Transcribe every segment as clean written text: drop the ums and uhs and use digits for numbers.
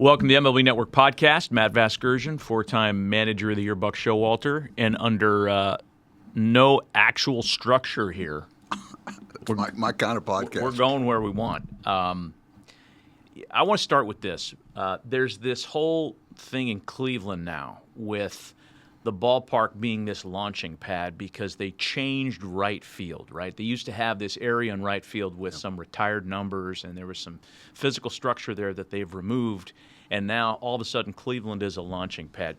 Welcome to the MLB Network podcast. Matt Vasgersian, four-time Manager of the Year, Buck Showalter, and under no actual structure here. My kind of podcast. We're going where we want. I want to start with this. There's this whole thing in Cleveland now with the ballpark being this launching pad because they changed right field, right? They used to have this area in right field with some retired numbers, and there was some physical structure there that they've removed, and now all of a sudden Cleveland is a launching pad.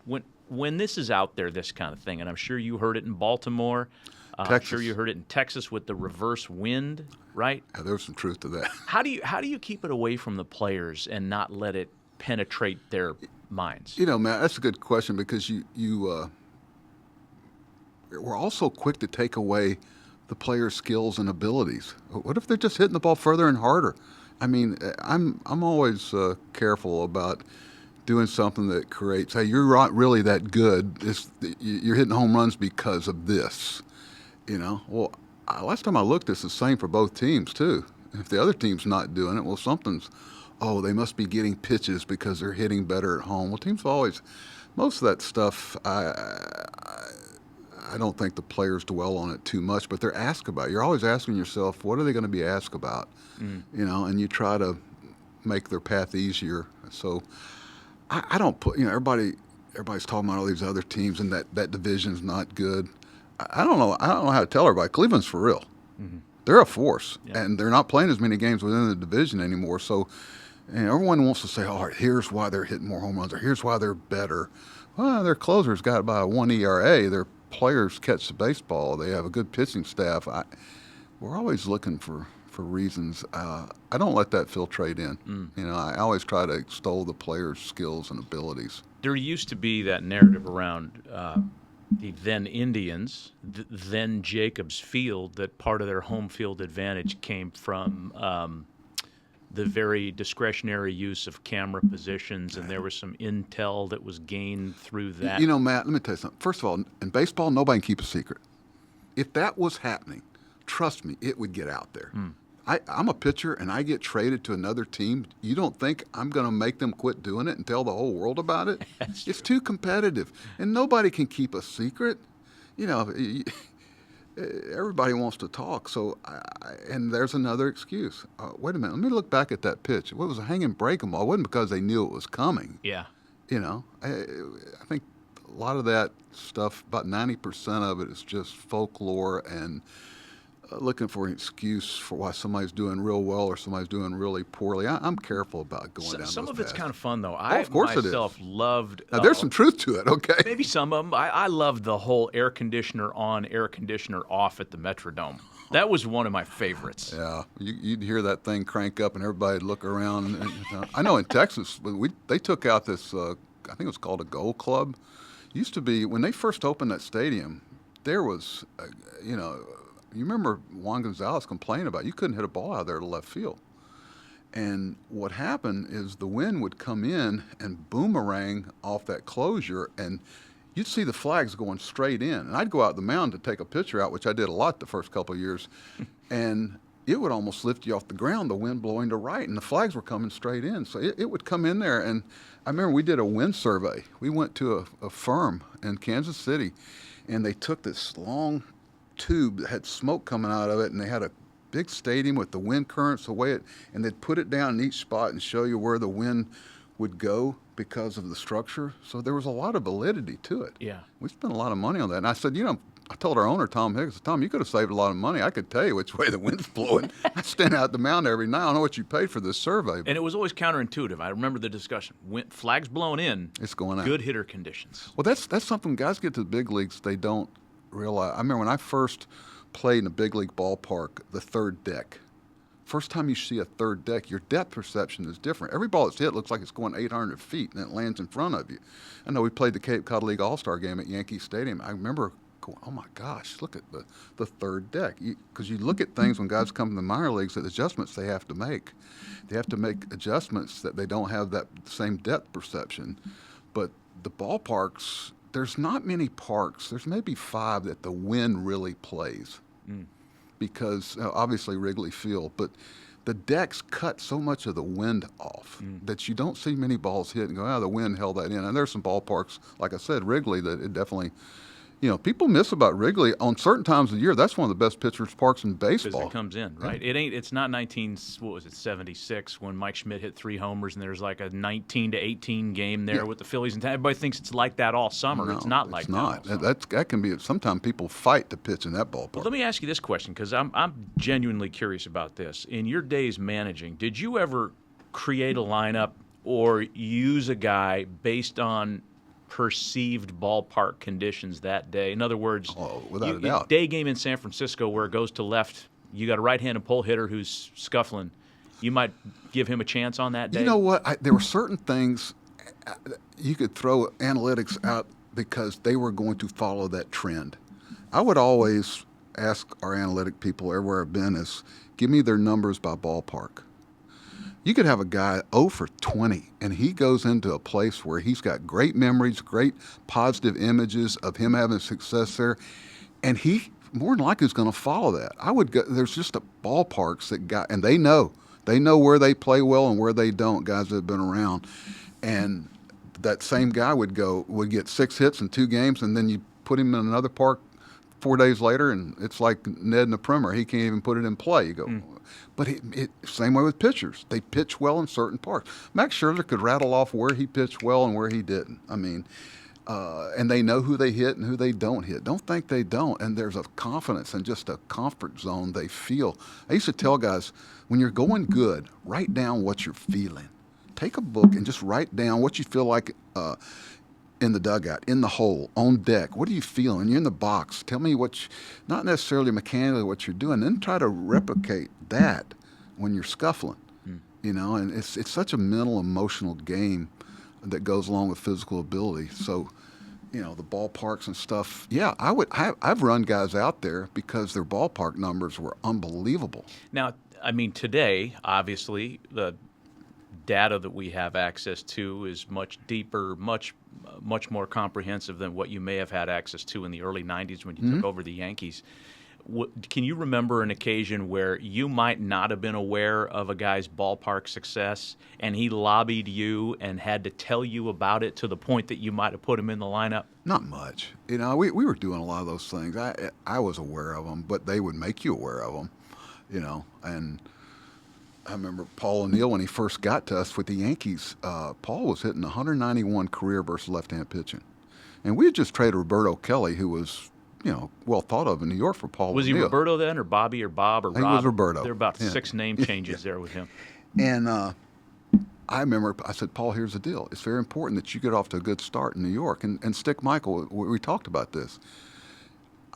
When this is out there, this kind of thing, and I'm sure you heard it in Baltimore, I'm sure you heard it in Texas with the reverse wind, right? Yeah, there's some truth to that. How do you keep it away from the players and not let it penetrate their minds? You know, Matt, that's a good question because we're also quick to take away the players' skills and abilities. What if they're just hitting the ball further and harder? I mean, I'm always careful about doing something that creates, hey, you're not really that good. You're hitting home runs because of this. You know, well, last time I looked, it's the same for both teams too. If the other team's not doing it, well, they must be getting pitches because they're hitting better at home. Well, teams always, most of that stuff, I don't think the players dwell on it too much, but they're asked about it. You're always asking yourself, what are they going to be asked about? You know, and you try to make their path easier. So I don't put, everybody's talking about all these other teams and that division's not good. I don't know how to tell everybody. Cleveland's for real. Mm-hmm. They're a force, and they're not playing as many games within the division anymore. So everyone wants to say, all right, here's why they're hitting more home runs, or here's why they're better. Well, their closer's got about a 1 ERA. Their players catch the baseball. They have a good pitching staff. We're always looking for reasons. I don't let that filtrate in. You know, I always try to extol the players' skills and abilities. There used to be that narrative around the then Indians, then Jacobs Field, that part of their home field advantage came from the very discretionary use of camera positions, and there was some intel that was gained through that. You know, Matt, let me tell you something. First of all, in baseball, nobody can keep a secret. If that was happening, trust me, it would get out there. I'm a pitcher, and I get traded to another team. You don't think I'm going to make them quit doing it and tell the whole world about it? It's too competitive, and nobody can keep a secret. You know, everybody wants to talk. So, and there's another excuse. Wait a minute, let me look back at that pitch. What was a hanging breaking ball? It wasn't because they knew it was coming. Yeah. You know, I think a lot of that stuff, about 90% of it is just folklore and looking for an excuse for why somebody's doing real well or somebody's doing really poorly. I'm careful about going down those Some of it's paths. kind of fun, though. Of course it is. I myself loved... Now, there's some truth to it, okay? Maybe some of them. I loved the whole air conditioner on, air conditioner off at the Metrodome. That was one of my favorites. Yeah, you'd hear that thing crank up and everybody'd look around. I know in Texas, they took out this, I think it was called a Gold Club. It used to be, when they first opened that stadium, there was, you remember Juan Gonzalez complaining about you couldn't hit a ball out of there to left field. And what happened is the wind would come in and boomerang off that closure, and you'd see the flags going straight in. And I'd go out the mound to take a picture out, which I did a lot the first couple of years, and it would almost lift you off the ground, the wind blowing to right, and the flags were coming straight in. So it would come in there, and I remember we did a wind survey. We went to a firm in Kansas City, and they took this long tube that had smoke coming out of it, and they had a big stadium with the wind currents away it, and they'd put it down in each spot and show you where the wind would go because of the structure. So there was a lot of validity to it. Yeah. We spent a lot of money on that. And I said, I told our owner, Tom Hicks, Tom, you could have saved a lot of money. I could tell you which way the wind's blowing. I stand out the mound every night. I don't know what you paid for this survey. And it was always counterintuitive. I remember the discussion. Flags blown in, it's going out. Good hitter conditions. Well, that's something guys get to the big leagues, they don't realize. I remember when I first played in a big league ballpark, the third deck. First time you see a third deck, your depth perception is different. Every ball that's hit looks like it's going 800 feet, and it lands in front of you. I know we played the Cape Cod League All-Star game at Yankee Stadium. I remember going, oh, my gosh, look at the third deck. Because you look at things when guys come to the minor leagues, at adjustments they have to make. They have to make adjustments that they don't have that same depth perception. But the ballparks, there's not many parks. There's maybe 5 that the wind really plays. Because obviously Wrigley Field, but the decks cut so much of the wind off that you don't see many balls hit and go, the wind held that in. And there's some ballparks, like I said, Wrigley, that it definitely, people miss about Wrigley on certain times of the year. That's one of the best pitchers parks in baseball. Because it comes in, right? Yeah. It's not 76 when Mike Schmidt hit 3 homers and there's like a 19-18 game there with the Phillies. And everybody thinks it's like that all summer. No, it's not like that. It's not. That can be, sometimes people fight to pitch in that ballpark. Well, let me ask you this question, because I'm genuinely curious about this. In your days managing, did you ever create a lineup or use a guy based on perceived ballpark conditions that day? In other words, without a doubt. Day game in San Francisco where it goes to left, you got a right-handed pull hitter who's scuffling. You might give him a chance on that day? You know what? There were certain things you could throw analytics out because they were going to follow that trend. I would always ask our analytic people everywhere I've been is, give me their numbers by ballpark. You could have a guy 0 for 20, and he goes into a place where he's got great memories, great positive images of him having success there, and he more than likely is going to follow that. I would go. There's just a ballparks and they know where they play well and where they don't. Guys that have been around, and that same guy would get 6 hits in 2 games, and then you put him in another park 4 days later, and it's like Ned in the Primer. He can't even put it in play. You go, but same way with pitchers. They pitch well in certain parks. Max Scherzer could rattle off where he pitched well and where he didn't. I mean, and they know who they hit and who they don't hit. Don't think they don't. And there's a confidence and just a comfort zone they feel. I used to tell guys, when you're going good, write down what you're feeling. Take a book and just write down what you feel like in the dugout, in the hole, on deck. What are you feeling? You're in the box. Tell me not necessarily mechanically what you're doing, then try to replicate that when you're scuffling. And it's such a mental, emotional game that goes along with physical ability. So, the ballparks and stuff. Yeah, I've run guys out there because their ballpark numbers were unbelievable. Now, I mean, today, obviously, the data that we have access to is much deeper, much more comprehensive than what you may have had access to in the early 90s when you took over the Yankees. Can you remember an occasion where you might not have been aware of a guy's ballpark success and he lobbied you and had to tell you about it to the point that you might have put him in the lineup? Not much. We were doing a lot of those things. I was aware of them, but they would make you aware of them, and I remember Paul O'Neill when he first got to us with the Yankees. Paul was hitting 191 career versus left-hand pitching. And we had just traded Roberto Kelly, who was, well thought of in New York for Paul O'Neill. Was he Roberto then, or Bobby, or Bob, or Rob? He was Roberto. There were about 6 name changes there with him. And I remember I said, Paul, here's the deal. It's very important that you get off to a good start in New York. And Stick Michael, we talked about this.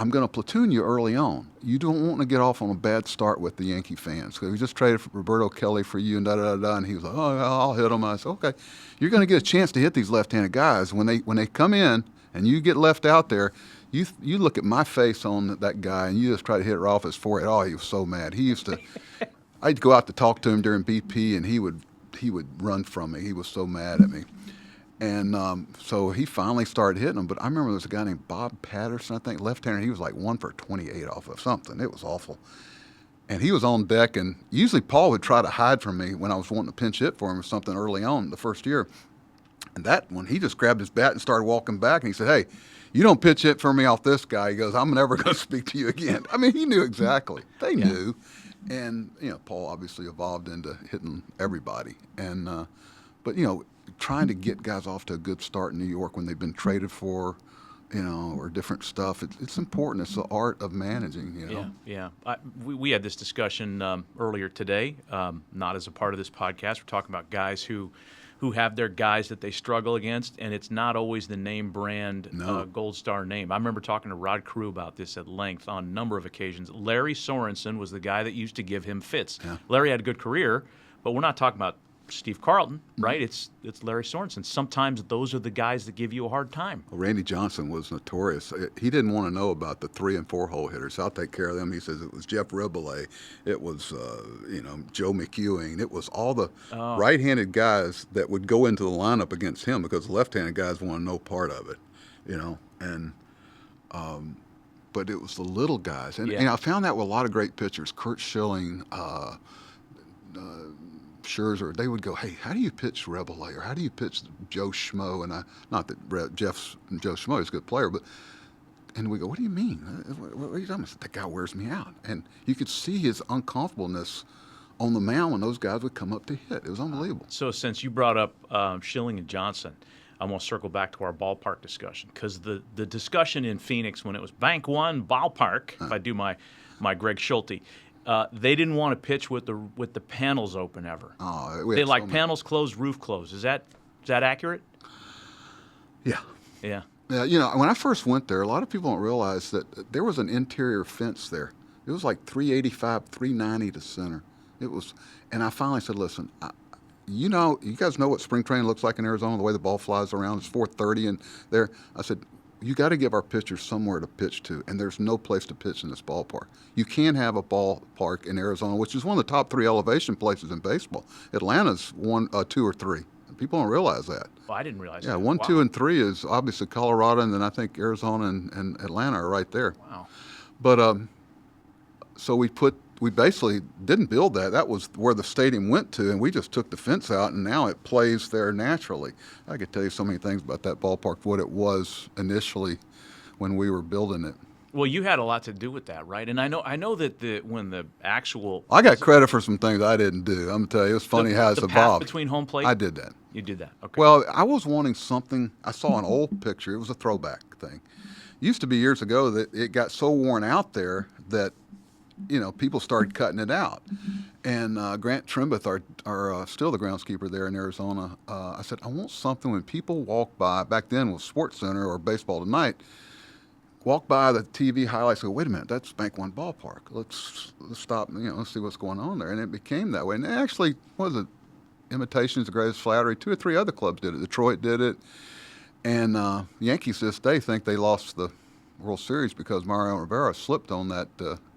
I'm going to platoon you early on. You don't want to get off on a bad start with the Yankee fans. Because we just traded Roberto Kelly for you and da-da-da-da. And he was like, oh, I'll hit him. I said, okay. You're going to get a chance to hit these left-handed guys. When they come in and you get left out there, you look at my face on that guy and you just try to hit it off his forehead. Oh, he was so mad. He used to – I'd go out to talk to him during BP, and he would run from me. He was so mad at me. And so he finally started hitting them. But I remember there was a guy named Bob Patterson, I think, left-hander. He was like 1 for 28 off of something. It was awful. And he was on deck, and usually Paul would try to hide from me when I was wanting to pinch hit for him or something early on the first year. And that one, he just grabbed his bat and started walking back, and he said, hey, you don't pitch hit for me off this guy. He goes, I'm never going to speak to you again. I mean, he knew exactly. They knew. And, Paul obviously evolved into hitting everybody. And, but, trying to get guys off to a good start in New York when they've been traded for, or different stuff. It's important. It's the art of managing, Yeah. We had this discussion earlier today, not as a part of this podcast. We're talking about guys who have their guys that they struggle against, and it's not always the name brand Gold Star name. I remember talking to Rod Carew about this at length on a number of occasions. Larry Sorensen was the guy that used to give him fits. Yeah. Larry had a good career, but we're not talking about Steve Carlton, right? It's Larry Sorensen. Sometimes those are the guys that give you a hard time. Well, Randy Johnson was notorious. He didn't want to know about the 3 and 4 hole hitters. I'll take care of them. He says it was Jeff Riboulet. It was, Joe McEwing. It was all the right-handed guys that would go into the lineup against him because the left-handed guys wanted no part of it, And, but it was the little guys. And I found that with a lot of great pitchers. Kurt Schilling, Scherzer, they would go, "Hey, how do you pitch Rebele, or how do you pitch Joe Schmo?" And not that Joe Schmo is a good player, but and we go, "What do you mean? What are you talking about?" That guy wears me out, and you could see his uncomfortableness on the mound when those guys would come up to hit. It was unbelievable. So since you brought up Schilling and Johnson, I'm going to circle back to our ballpark discussion, because the discussion in Phoenix when it was Bank One Ballpark, if I do my Greg Schulte, they didn't want to pitch with the panels open ever. Oh, they like panels closed, roof closed. Is that accurate? Yeah. Yeah. Yeah, when I first went there, a lot of people don't realize that there was an interior fence there. It was like 385, 390 to center. It was, and I finally said, "Listen, you guys know what spring training looks like in Arizona, the way the ball flies around. It's 4:30 and there." I said, "You got to give our pitchers somewhere to pitch to, and there's no place to pitch in this ballpark. You can't have a ballpark in Arizona, which is one of the top 3 elevation places in baseball. Atlanta's 1, 2, or 3. People don't realize that. Well, I didn't realize that. Yeah, 1, 2, and 3 is obviously Colorado, and then I think Arizona and Atlanta are right there. Wow. But so we basically didn't build that. That was where the stadium went to, and we just took the fence out, and now it plays there naturally. I could tell you so many things about that ballpark, what it was initially when we were building it. Well, you had a lot to do with that, right? And I know that when the actual I got credit for some things I didn't do. I'm gonna tell you, it's funny how it's the path evolved. between home plate. I did that. You did that. Okay. Well, I was wanting something. I saw an old picture. It was a throwback thing. Used to be years ago that it got so worn out there that people started cutting it out. And Grant Trimbuth, our still the groundskeeper there in Arizona, I said, I want something when people walk by, back then with SportsCenter or Baseball Tonight, walk by the TV highlights and go, wait a minute, that's Bank One Ballpark. Let's stop, let's see what's going on there. And it became that way. And actually, what was it? Imitation's the greatest flattery. 2 or 3 other clubs did it. Detroit did it. And Yankees to this day think they lost the World Series because Mario Rivera slipped on that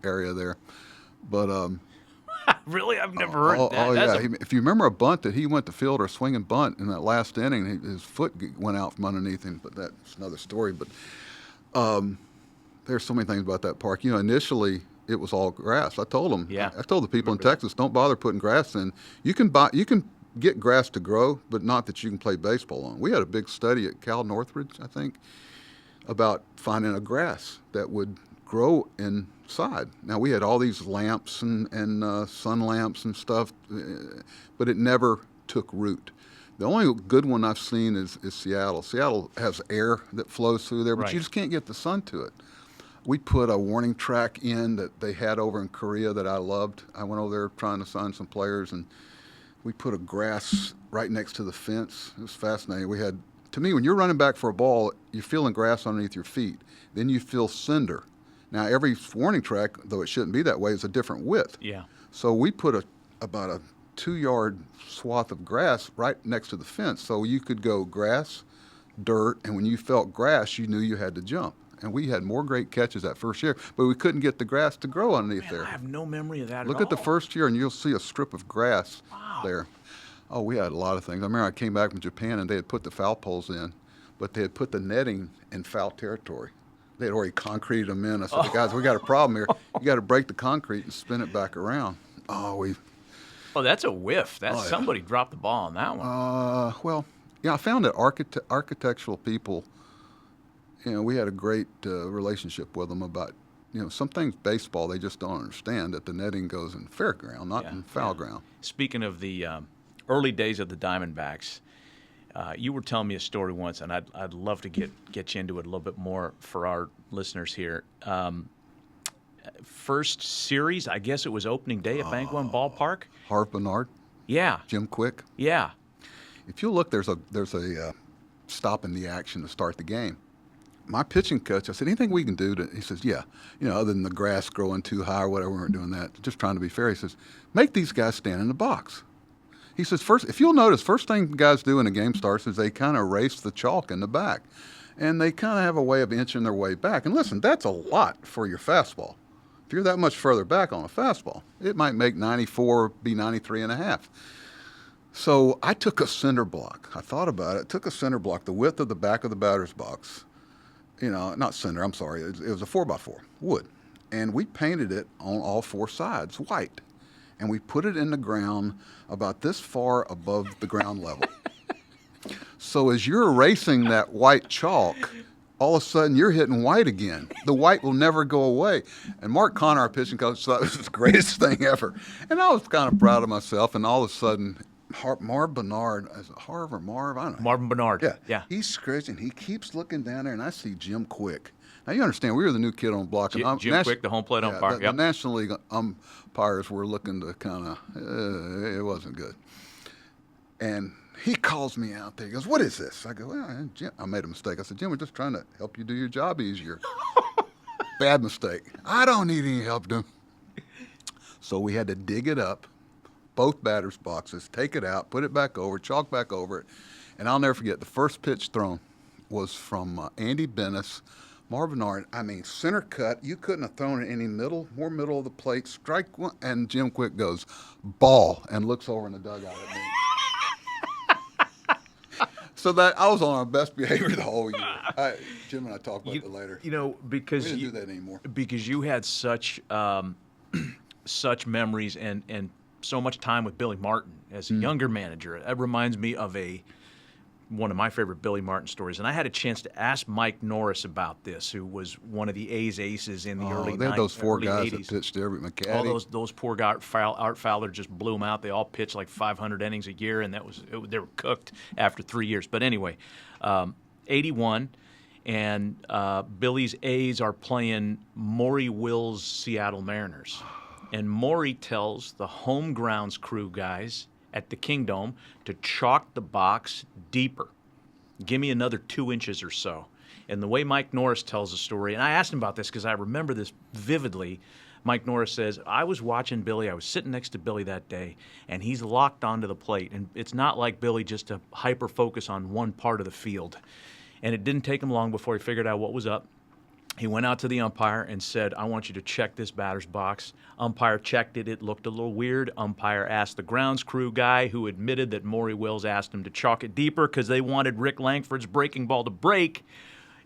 area there. But really, I've never heard that. Oh yeah. If you remember a bunt that he went to field, or a swinging bunt in that last inning, his foot went out from underneath him. But that's another story. But there's so many things about that park. Initially it was all grass. I told them. Yeah. I told the people in Texas, don't bother putting grass in. You can get grass to grow, but not that you can play baseball on. We had a big study at Cal Northridge, I think, about finding a grass that would grow inside. Now, we had all these lamps and sun lamps and stuff, but it never took root. The only good one I've seen is Seattle. Seattle has air that flows through there, but Right. you just can't get the sun to it. We put a warning track in that they had over in Korea that I loved. I went over there trying to sign some players, and we put a grass right next to the fence. It was fascinating. To me, when you're running back for a ball, you're feeling grass underneath your feet. Then you feel cinder. Now, every warning track, though it shouldn't be that way, is a different width. Yeah. So we put about a 2-yard swath of grass right next to the fence, so you could go grass, dirt, and when you felt grass, you knew you had to jump. And we had more great catches that first year, but we couldn't get the grass to grow underneath there. I have no memory of that Look at at the all. first year, and you'll see a strip of grass Wow. there. Oh, we had a lot of things. I remember I came back from Japan, and they had put the foul poles in, but they had put the netting in foul territory. They had already concreted them in. I said, guys, we got a problem here. You got to break the concrete and spin it back around. Oh, that's a whiff. That's somebody dropped the ball on that one. Well, yeah, I found that architectural people, we had a great relationship with them about, some things baseball they just don't understand, that the netting goes in fair ground, not in foul ground. Speaking of the early days of the Diamondbacks, you were telling me a story once, and I'd love to get you into it a little bit more for our listeners here. First series, I guess it was opening day at Bank One Ballpark. Harv Bernard, Yeah. Jim Quick. Yeah. If you look, there's a stop in the action to start the game. My pitching coach, I said, anything we can do he says, yeah, other than the grass growing too high or whatever, we weren't doing that, just trying to be fair. He says, make these guys stand in the box. He says, if you'll notice, first thing guys do when a game starts is they kind of erase the chalk in the back. And they kind of have a way of inching their way back. And listen, that's a lot for your fastball. If you're that much further back on a fastball, it might make 94 be 93 and a half. So I took a cinder block. I thought about it. Took a cinder block, the width of the back of the batter's box. Not cinder, I'm sorry. It was a 4x4, wood. And we painted it on all 4 sides white. and we put it in the ground about this far above the ground level. So as you're erasing that white chalk, all of a sudden you're hitting white again. The white will never go away. And Mark Connor, our pitching coach, thought it was the greatest thing ever. And I was kind of proud of myself. And all of a sudden, Marv Bernard, is it Harv or Marv? I don't know. Marvin Bernard. Yeah. He's scratching. He keeps looking down there, and I see Jim Quick. Now, you understand, we were the new kid on the block. Jim Quick, the home plate umpire. The National League umpires were looking to kind of, it wasn't good. And he calls me out there. He goes, "What is this?" I go, "Well, Jim," I made a mistake. I said, "Jim, we're just trying to help you do your job easier." Bad mistake. I don't need any help, Jim. So we had to dig it up, both batters' boxes, take it out, put it back over, chalk back over it. And I'll never forget, the first pitch thrown was from Andy Bennis, Marvin Bernard. I mean, center cut. You couldn't have thrown it any more middle of the plate. Strike one. And Jim Quick goes, "Ball," and looks over in the dugout at me. So that I was on our best behavior the whole year. Jim and I talked about that later. You know, because we didn't do that anymore. Because you had such such memories and so much time with Billy Martin as a younger manager. That reminds me of one of my favorite Billy Martin stories. And I had a chance to ask Mike Norris about this, who was one of the A's aces in the early 90s. They had those four guys 80s. that pitched every McCaddy. All those poor guys, Art Fowler just blew them out. They all pitched like 500 innings a year, and they were cooked after 3 years. But anyway, 81, and Billy's A's are playing Maury Will's Seattle Mariners. And Maury tells the home grounds crew guys at the Kingdome to chalk the box deeper. Give me another 2 inches or so. And the way Mike Norris tells the story, and I asked him about this because I remember this vividly. Mike Norris says, "I was watching Billy. I was sitting next to Billy that day, and he's locked onto the plate. And it's not like Billy just to hyper-focus on one part of the field." And it didn't take him long before he figured out what was up. He went out to the umpire and said, "I want you to check this batter's box." Umpire checked it. It looked a little weird. Umpire asked the grounds crew guy, who admitted that Maury Wills asked him to chalk it deeper because they wanted Rick Langford's breaking ball to break,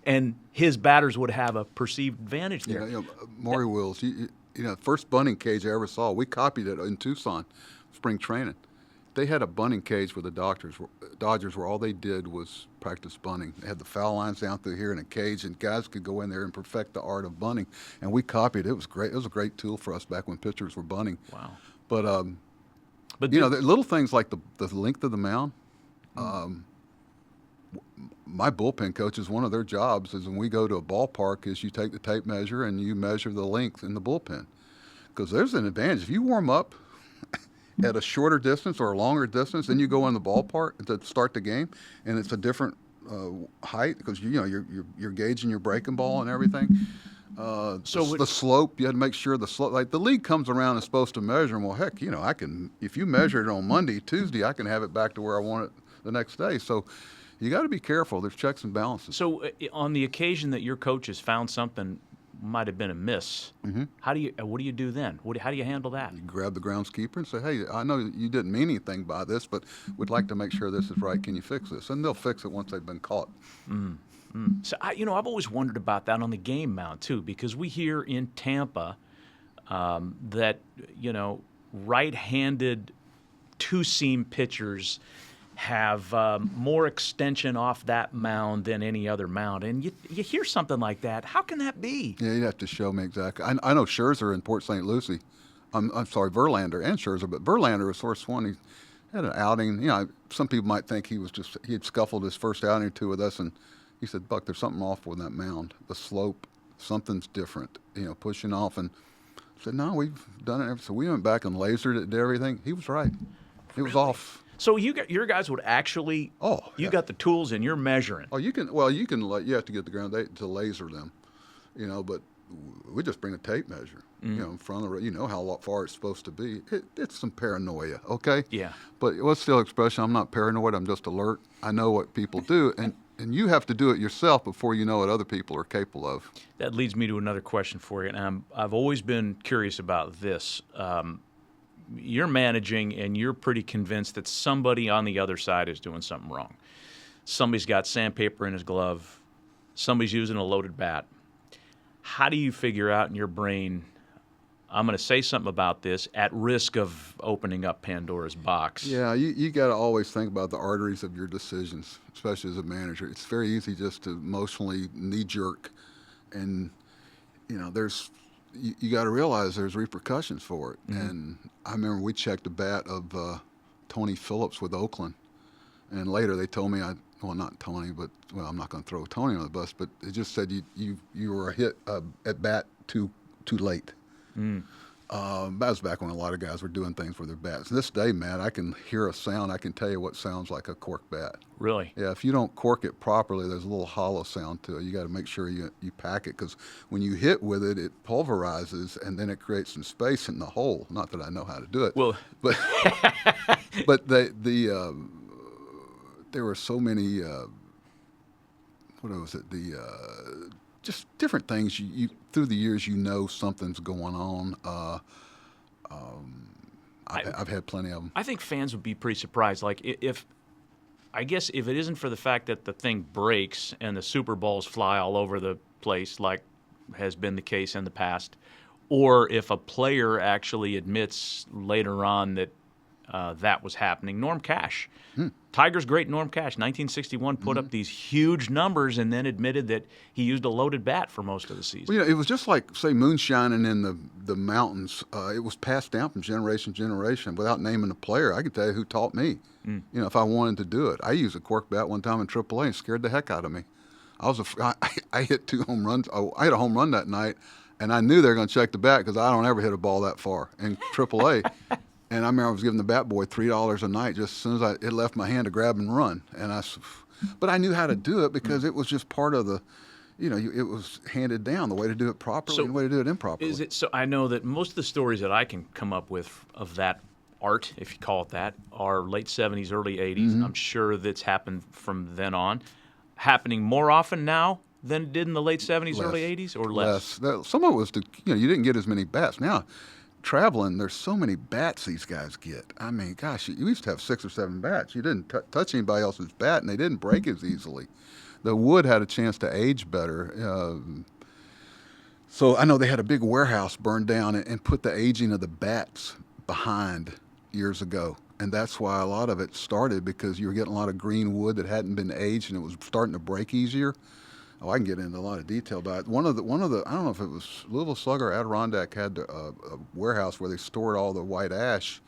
and his batters would have a perceived advantage there. Maury Wills, first bunting cage I ever saw, we copied it in Tucson, spring training. They had a bunting cage with the Dodgers where all they did was practice bunting. They had the foul lines down through here in a cage, and guys could go in there and perfect the art of bunting. And we copied it. It was great. It was a great tool for us back when pitchers were bunting. Wow. But the little things like the length of the mound. My bullpen coaches, one of their jobs is when we go to a ballpark is you take the tape measure and you measure the length in the bullpen. Because there's an advantage. If you warm up at a shorter distance or a longer distance, then you go in the ballpark to start the game, and it's a different height because you're gauging your breaking ball and everything. The slope, you had to make sure the slope. Like the league comes around and is supposed to measure them. Well, heck, I can. If you measure it on Monday, Tuesday, I can have it back to where I want it the next day. So you got to be careful. There's checks and balances. So on the occasion that your coaches found something might have been a miss, what do you do then? How do you handle that? You grab the groundskeeper and say, "Hey, I know you didn't mean anything by this, but we'd like to make sure this is right. Can you fix this?" And they'll fix it once they've been caught. So I've always wondered about that on the game mound too, because we hear in Tampa that right-handed two-seam pitchers have more extension off that mound than any other mound. And you hear something like that. How can that be? Yeah, you'd have to show me exactly. I know Scherzer in Port St. Lucie. I'm sorry, Verlander and Scherzer, but Verlander was source one. He had an outing. Some people might think he had scuffled his first outing or two with us, and he said, "Buck, there's something off with that mound. The slope, something's different, pushing off." And I said, "No, we've done it." So we went back and lasered it, did everything. He was right. It was off. So your guys would actually. You got the tools and you're measuring. Oh, you can. Well, you can. You have to get the ground to laser them, But we just bring a tape measure, in front of the. How far it's supposed to be. It's some paranoia, okay? Yeah. But what's the expression? I'm not paranoid. I'm just alert. I know what people do, and you have to do it yourself before you know what other people are capable of. That leads me to another question for you, and I've always been curious about this. You're managing, and you're pretty convinced that somebody on the other side is doing something wrong. Somebody's got sandpaper in his glove. Somebody's using a loaded bat. How do you figure out in your brain I'm going to say something about this at risk of opening up Pandora's box. Yeah, you got to always think about the arteries of your decisions, especially as a manager. It's very easy just to emotionally knee jerk, and there's you got to realize there's repercussions for it. Mm-hmm. And I remember we checked a bat of Tony Phillips with Oakland, and later they told me not Tony, but I'm not going to throw Tony on the bus, but it just said you were hit at bat too late. Mm. That was back when a lot of guys were doing things with their bats. And this day, Matt, I can hear a sound. I can tell you what sounds like a cork bat. Really? Yeah, if you don't cork it properly, there's a little hollow sound to it. You got to make sure you pack it, because when you hit with it, it pulverizes and then it creates some space in the hole. Not that I know how to do it. Well, but there were so many. What was it? Just different things. You through the years, something's going on. I've had plenty of them. I think fans would be pretty surprised. Like if it isn't for the fact that the thing breaks and the Super Bowls fly all over the place, like has been the case in the past, or if a player actually admits later on that that was happening. Norm Cash. Tigers' great Norm Cash, 1961, put up these huge numbers and then admitted that he used a loaded bat for most of the season. Well, it was just like, say, moonshining in the mountains. It was passed down from generation to generation. Without naming the player, I could tell you who taught me. If I wanted to do it. I used a cork bat one time in AAA and scared the heck out of me. I hit 2 home runs. I hit a home run that night, and I knew they were going to check the bat because I don't ever hit a ball that far in AAA. And I remember I was giving the bat boy $3 a night just as soon as it left my hand to grab and run. But I knew how to do it because it was just part of the, it was handed down the way to do it properly and the way to do it improperly. Is it so? I know that most of the stories that I can come up with of that art, if you call it that, are late 70s, early 80s. I'm sure that's happened from then on. Happening more often now than it did in the late 70s, early 80s, or less? Some of it was you didn't get as many bats. Now, traveling, there's so many bats these guys get. I mean, gosh, you used to have 6 or 7 bats. You didn't touch anybody else's bat, and they didn't break as easily. The wood had a chance to age better. So I know they had a big warehouse burned down and put the aging of the bats behind years ago. And that's why a lot of it started, because you were getting a lot of green wood that hadn't been aged, and it was starting to break easier. Oh, I can get into a lot of detail about it. One of the I don't know if it was Louisville Slugger or Adirondack had a warehouse where they stored all the white ash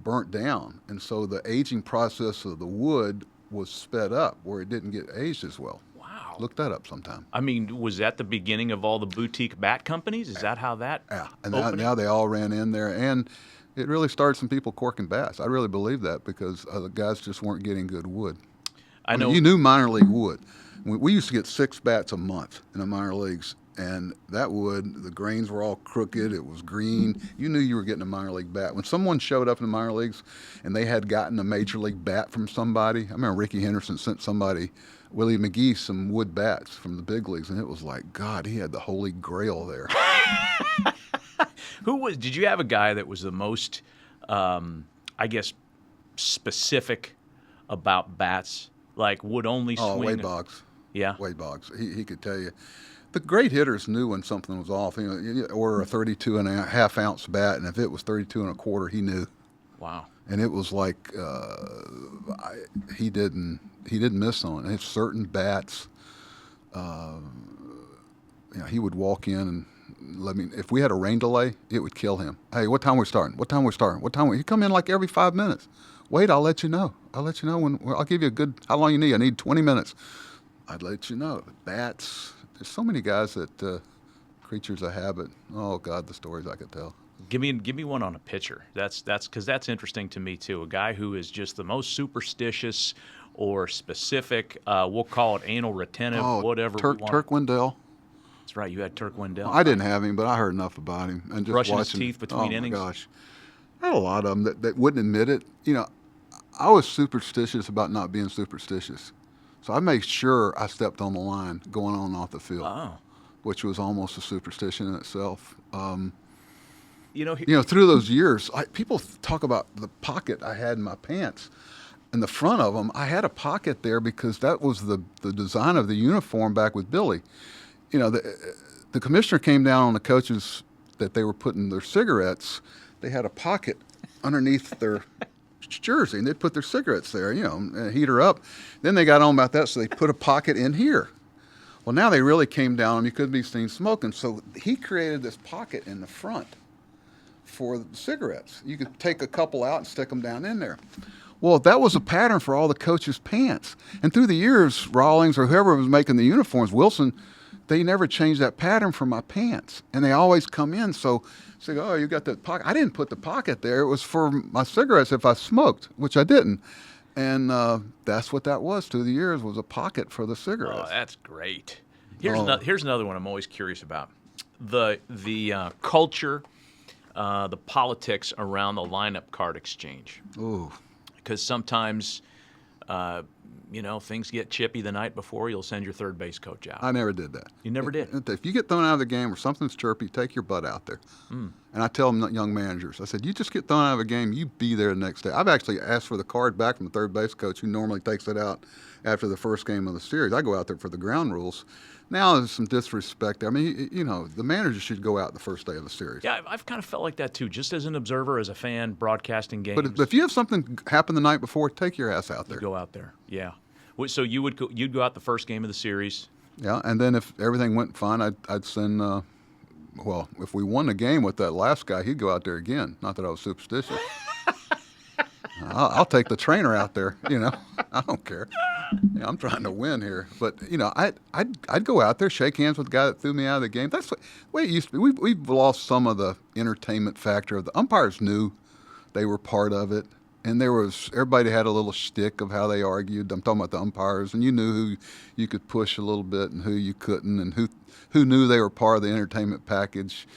burnt down, and so the aging process of the wood was sped up where it didn't get aged as well. Wow. Look that up sometime. I mean, was that the beginning of all the boutique bat companies? Is that how that? Yeah, and now they all ran in there, and it really started some people corking bats. I really believe that, because the guys just weren't getting good wood. I know you knew minor league wood. We used to get 6 bats a month in the minor leagues, and that wood, the grains were all crooked. It was green. You knew you were getting a minor league bat. When someone showed up in the minor leagues and they had gotten a major league bat from somebody, I remember Ricky Henderson sent somebody, Willie McGee, some wood bats from the big leagues, and it was like, God, he had the holy grail there. Did you have a guy that was the most, specific about bats? Like would only swing? Wade Boggs. Yeah. Wade Boggs. He could tell you. The great hitters knew when something was off. You order a 32.5 ounce bat, and if it was 32.25, he knew. Wow. And it was like he didn't miss on it. It's certain bats. He would walk in and if we had a rain delay, it would kill him. Hey, what time are we starting? What time are we starting? What time? He'd come in like every 5 minutes. Wait, I'll let you know. I'll give you a good, how long you need? I need 20 minutes. I'd let you know. Bats, there's so many guys that, creatures of habit. Oh, God, the stories I could tell. Give me one on a pitcher. That's because that's interesting to me, too. A guy who is just the most superstitious or specific, we'll call it anal retentive, whatever we want. Turk Wendell. That's right, you had Turk Wendell. I didn't have him, but I heard enough about him. And just brushing watching his teeth between innings. Oh, my gosh. I had a lot of them that wouldn't admit it. I was superstitious about not being superstitious. So I made sure I stepped on the line going on and off the field, which was almost a superstition in itself. Through those years, people talk about the pocket I had in my pants. In the front of them, I had a pocket there because that was the design of the uniform back with Billy. The commissioner came down on the coaches that they were putting their cigarettes. They had a pocket underneath their jersey, and they'd put their cigarettes there, and heat her up. Then they got on about that, so they put a pocket in here. Well, now they really came down, and you couldn't be seen smoking. So he created this pocket in the front for the cigarettes. You could take a couple out and stick them down in there. Well, that was a pattern for all the coaches' pants. And through the years, Rawlings or whoever was making the uniforms, Wilson, they never changed that pattern for my pants. And they always come in, so say, oh, you got that pocket. I didn't put the pocket there. It was for my cigarettes if I smoked, which I didn't. And that's what that was through the years, was a pocket for the cigarettes. Oh, that's great. Here's another one I'm always curious about. The culture, the politics around the lineup card exchange. Ooh. Because sometimes, things get chippy the night before. You'll send your third base coach out. I never did that. You never did? If you get thrown out of the game or something's chirpy, take your butt out there. And I tell them, young managers, I said, you just get thrown out of a game, you be there the next day. I've actually asked for the card back from the third base coach who normally takes it out after the first game of the series. I go out there for the ground rules. Now there's some disrespect there. I mean, the manager should go out the first day of the series. Yeah, I've kind of felt like that too, just as an observer, as a fan, broadcasting games. But if you have something happen the night before, take your ass out there. Go out there, yeah. So you'd go out the first game of the series. Yeah, and then if everything went fine, I'd send. If we won the game with that last guy, he'd go out there again. Not that I was superstitious. I'll take the trainer out there. I don't care. I'm trying to win here, but I'd go out there, shake hands with the guy that threw me out of the game. That's the way it used to be. We've lost some of the entertainment factor. The umpires knew they were part of it, and everybody had a little shtick of how they argued. I'm talking about the umpires, and you knew who you could push a little bit and who you couldn't, and who knew they were part of the entertainment package.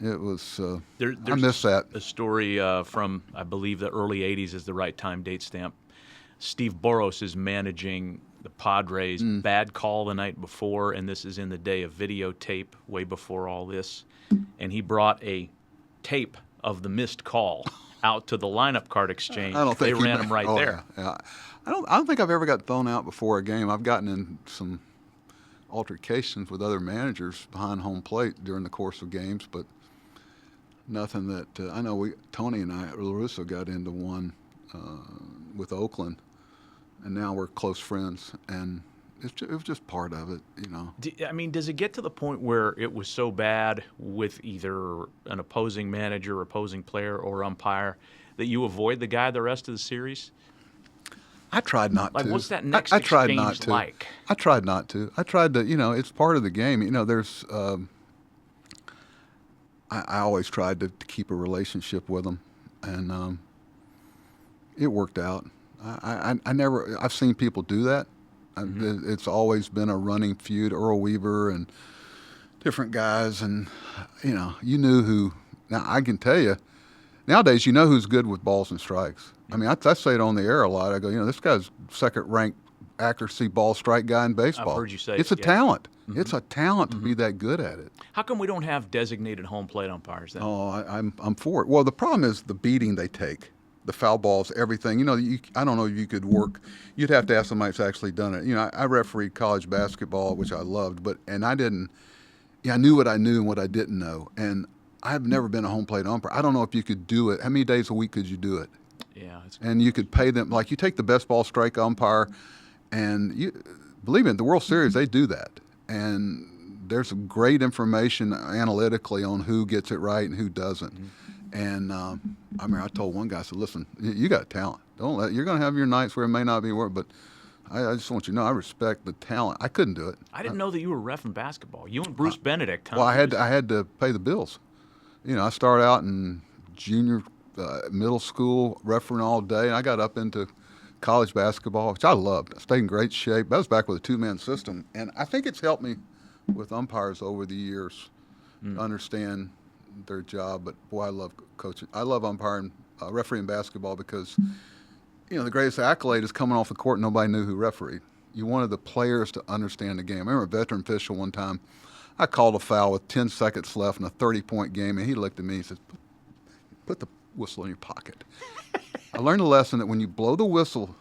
It was. I miss that. A story from, I believe, the early '80s is the right time date stamp. Steve Boros is managing the Padres. Bad call the night before, and this is in the day of videotape, way before all this. And he brought a tape of the missed call out to the lineup card exchange. They ran him right there. Yeah. I don't think I've ever got thrown out before a game. I've gotten in some altercations with other managers behind home plate during the course of games, but nothing that I know. Tony and I, LaRusso, got into one with Oakland, and now we're close friends, and it was just part of it, Does it get to the point where it was so bad with either an opposing manager, opposing player, or umpire that you avoid the guy the rest of the series? I tried not to. What's that next I tried exchange not to. like? I tried not to. I tried to, it's part of the game. There's, I always tried to keep a relationship with them, and it worked out. I've seen people do that. It's always been a running feud. Earl Weaver and different guys, and you knew who. Now I can tell you, nowadays you know who's good with balls and strikes. I mean, I say it on the air a lot. I go, this guy's second-ranked accuracy ball strike guy in baseball. I've heard you say it's a talent. It's a talent to be that good at it. How come we don't have designated home plate umpires then? Oh, I'm for it. Well, the problem is the beating they take. The foul balls, everything. I don't know if you could work. You'd have to ask somebody that's actually done it. I refereed college basketball, which I loved, and I didn't. I knew what I knew and what I didn't know, and I've never been a home plate umpire. I don't know if you could do it. How many days a week could you do it? Yeah, and you could pay them like you take the best ball strike umpire, and believe me, in the World Series they do that, and there's some great information analytically on who gets it right and who doesn't. And I told one guy, I said, listen, you got talent. You're going to have your nights where it may not be work, but I just want you to know I respect the talent. I couldn't do it. I didn't know that you were ref in basketball. You and Bruce Benedict. Huh? Well, I had to pay the bills. I started out in junior, middle school, refereeing all day, and I got up into college basketball, which I loved. I stayed in great shape. That was back with a two-man system, and I think it's helped me with umpires over the years to understand their job. But boy, I love coaching. I love umpiring, refereeing basketball because the greatest accolade is coming off the court and nobody knew who refereed. You wanted the players to understand the game. I remember a veteran official one time, I called a foul with 10 seconds left in a 30-point game, and he looked at me and said, put the whistle in your pocket. I learned a lesson that when you blow the whistle,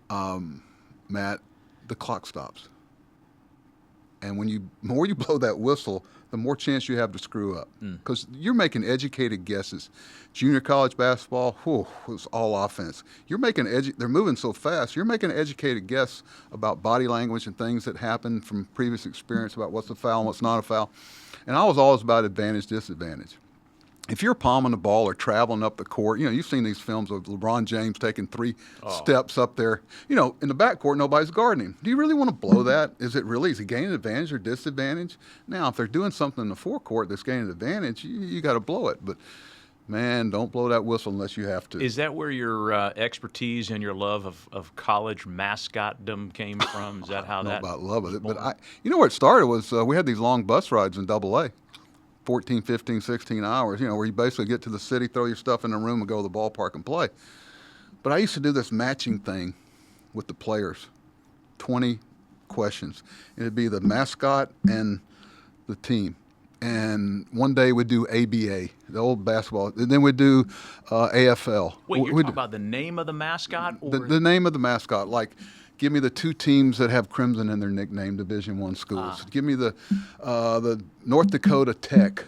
Matt, the clock stops. And more you blow that whistle, the more chance you have to screw up. Because you're making educated guesses. Junior college basketball, it's all offense. You're making they're moving so fast. You're making an educated guess about body language and things that happen from previous experience about what's a foul and what's not a foul. And I was always about advantage, disadvantage. If you're palming the ball or traveling up the court, you've seen these films of LeBron James taking 3 steps up there. In the backcourt, nobody's guarding him. Do you really want to blow that? Is he gaining advantage or disadvantage? Now, if they're doing something in the forecourt that's gaining advantage, you got to blow it. But, man, don't blow that whistle unless you have to. Is that where your expertise and your love of college mascotdom came from? Is that how that? I don't know about love of it, but where it started was we had these long bus rides in AA. 14, 15, 16 hours, where you basically get to the city, throw your stuff in the room, and go to the ballpark and play. But I used to do this matching thing with the players, 20 questions. It'd be the mascot and the team. And one day we'd do ABA, the old basketball. And then we'd do AFL. Wait, you're talking about the name of the mascot? Or? The name of the mascot, like... Give me the 2 teams that have crimson in their nickname, Division I schools. Give me the North Dakota Tech,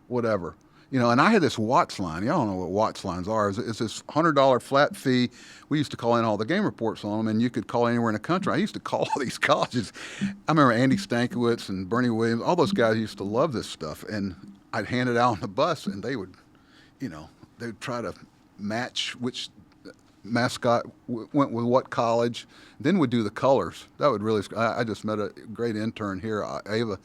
whatever. And I had this Watts line. Y'all don't know what Watts lines are. It's this $100 flat fee. We used to call in all the game reports on them, and you could call anywhere in the country. I used to call all these colleges. I remember Andy Stankiewicz and Bernie Williams. All those guys used to love this stuff. And I'd hand it out on the bus, and they would, they'd try to match which mascot went with what college. Then we'd do the colors. That would really. I just met a great intern here, Ava,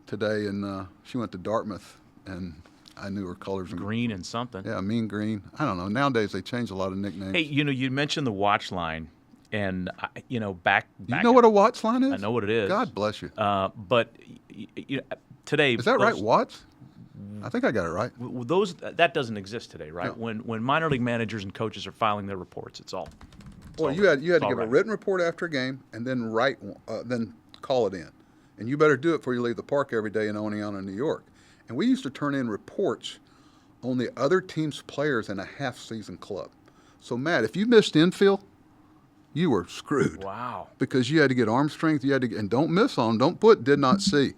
today, and she went to Dartmouth, and I knew her colors. Green and something. Yeah, mean green. I don't know. Nowadays they change a lot of nicknames. Hey, you mentioned the watch line, and back. You know what a Watts line is? I know what it is. God bless you. But today. Is that right, Watts? I think I got it right. That doesn't exist today, right? No. When minor league managers and coaches are filing their reports, it's all. Well, you had to give a written report after a game and then then call it in, and you better do it before you leave the park every day in Oneonta, New York. And we used to turn in reports on the other team's players in a half-season club. So, Matt, if you missed infield, you were screwed. Wow. Because you had to get arm strength, and don't miss on, don't put did not see.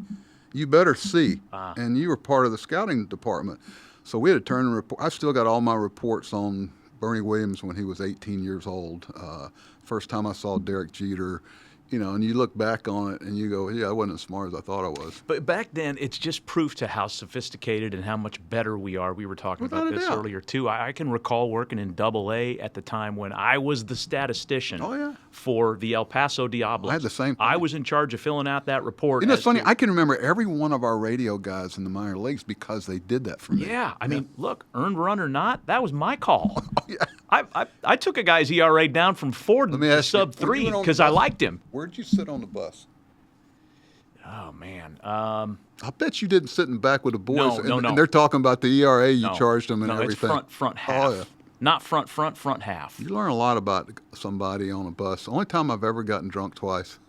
You better see, and you were part of the scouting department. So we had to turn in report. I still got all my reports on Bernie Williams when he was 18 years old. First time I saw Derek Jeter, and you look back on it and you go, yeah, I wasn't as smart as I thought I was. But back then, it's just proof to how sophisticated and how much better we are. We were talking about this earlier, too. I can recall working in AA at the time when I was the statistician for the El Paso Diablos. I had the same thing. I was in charge of filling out that report. It's funny? I can remember every one of our radio guys in the minor leagues because they did that for me. Yeah. I mean, look, earned run or not, that was my call. I took a guy's ERA down from 4 to sub 3 because I liked him. Where'd you sit on the bus? Oh, man. I bet you didn't sit in the back with the boys. No. And they're talking about the ERA you charged them and everything. No, it's front half. Oh, yeah. Not front half. You learn a lot about somebody on a bus. The only time I've ever gotten drunk twice.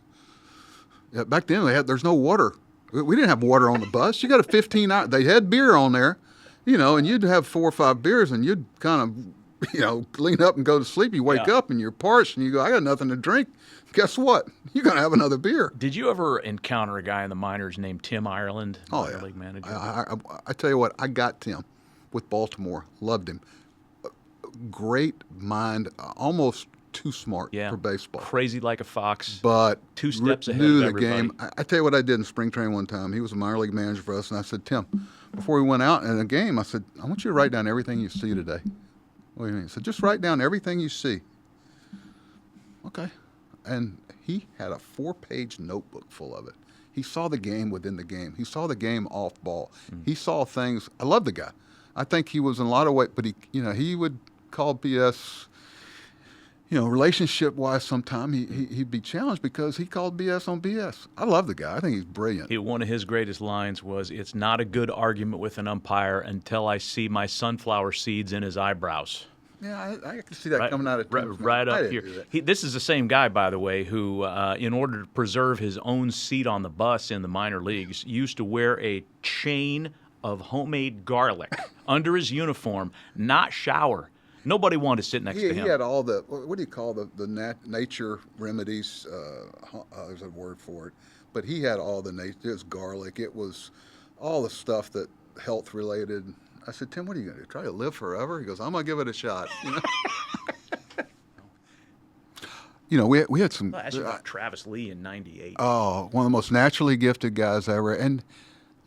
Yeah, back then there's no water. We didn't have water on the bus. You got a 15-hour. They had beer on there, and you'd have 4 or 5 beers, and you'd kind of, clean up and go to sleep. You wake up and you're parched, and you go, I got nothing to drink. Guess what? You're going to have another beer. Did you ever encounter a guy in the minors named Tim Ireland, minor league manager? I tell you what, I got Tim with Baltimore. Loved him. Great mind, almost too smart for baseball. Crazy like a fox. But 2 steps ahead knew of the everybody. game. I tell you what I did in spring training one time. He was a minor league manager for us, and I said, Tim, before we went out in a game, I said, I want you to write down everything you see today. What do you mean? He said, just write down everything you see. Okay. And he had a 4-page notebook full of it. He saw the game within the game. He saw the game off ball. He saw things. I love the guy. I think he was in a lot of ways, but he would call BS. Relationship-wise, sometime he'd be challenged because he called BS on BS. I love the guy. I think he's brilliant. One of his greatest lines was, "It's not a good argument with an umpire until I see my sunflower seeds in his eyebrows." Yeah, I can see that coming out of Tim's right mouth. up here. This is the same guy, by the way, who, in order to preserve his own seat on the bus in the minor leagues, used to wear a chain of homemade garlic under his uniform, not shower. Nobody wanted to sit next to He him. had all the, what do you call nature remedies? There's a word for it. But he had all the nature. It was garlic. It was all the stuff that health related. I said, Tim, what are you going to do? Try to live forever? He goes, I'm going to give it a shot. We had some. I asked you about Travis Lee in '98. Oh, one of the most naturally gifted guys ever. And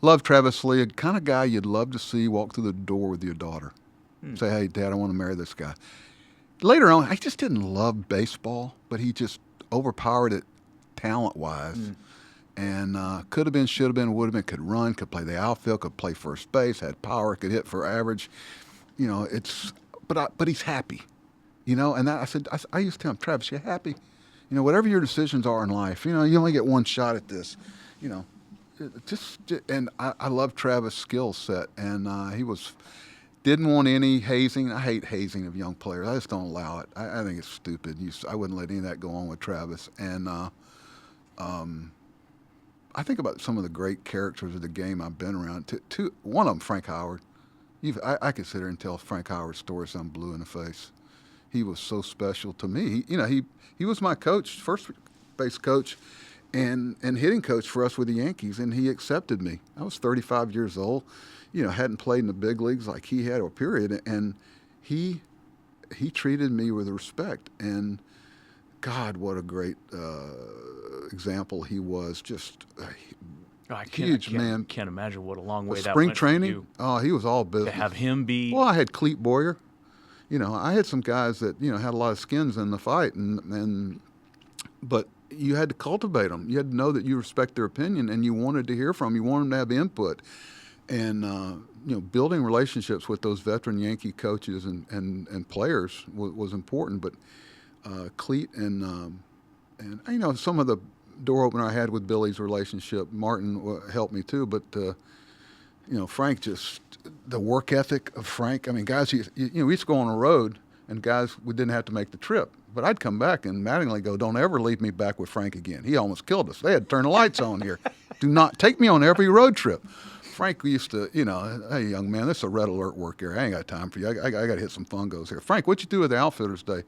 love Travis Lee, a kind of guy you'd love to see walk through the door with your daughter. Say, hey, Dad, I want to marry this guy. Later on, I just didn't love baseball, but he just overpowered it talent-wise. And could have been, should have been, would have been, could run, could play the outfield, could play first base, had power, could hit for average. But he's happy. And I said, I used to tell him, Travis, you happy? Whatever your decisions are in life, you only get one shot at this. And I love Travis' skill set, and he didn't want any hazing. I hate hazing of young players. I just don't allow it. I think it's stupid. I wouldn't let any of that go on with Travis. And I think about some of the great characters of the game I've been around. One of them, Frank Howard. I could sit here and tell Frank Howard's stories I'm blue in the face. He was so special to me. He was my coach, first base coach, and hitting coach for us with the Yankees, and he accepted me. I was 35 years old, hadn't played in the big leagues like he had, period, and he treated me with respect. And God, what a great example he was. Just huge man. Can't imagine what a long way that spring went training. for you. Oh, he was all business. To have him be. Well, I had Cleet Boyer. I had some guys that had a lot of skins in the fight, but you had to cultivate them. You had to know that you respect their opinion, and you wanted to hear from them. You wanted them to have input, and building relationships with those veteran Yankee coaches and players was important. But Cleet and some of the door opener I had with Billy's relationship, Martin helped me too. But Frank, just the work ethic of Frank. I mean, guys, we used to go on a road, and guys, we didn't have to make the trip. But I'd come back and Mattingly go, don't ever leave me back with Frank again. He almost killed us. They had to turn the lights on here. Do not take me on every road trip. Frank used to, hey, young man, this is a red alert work here. I ain't got time for you. I got to hit some fungos here. Frank, what'd you do with the outfielders today?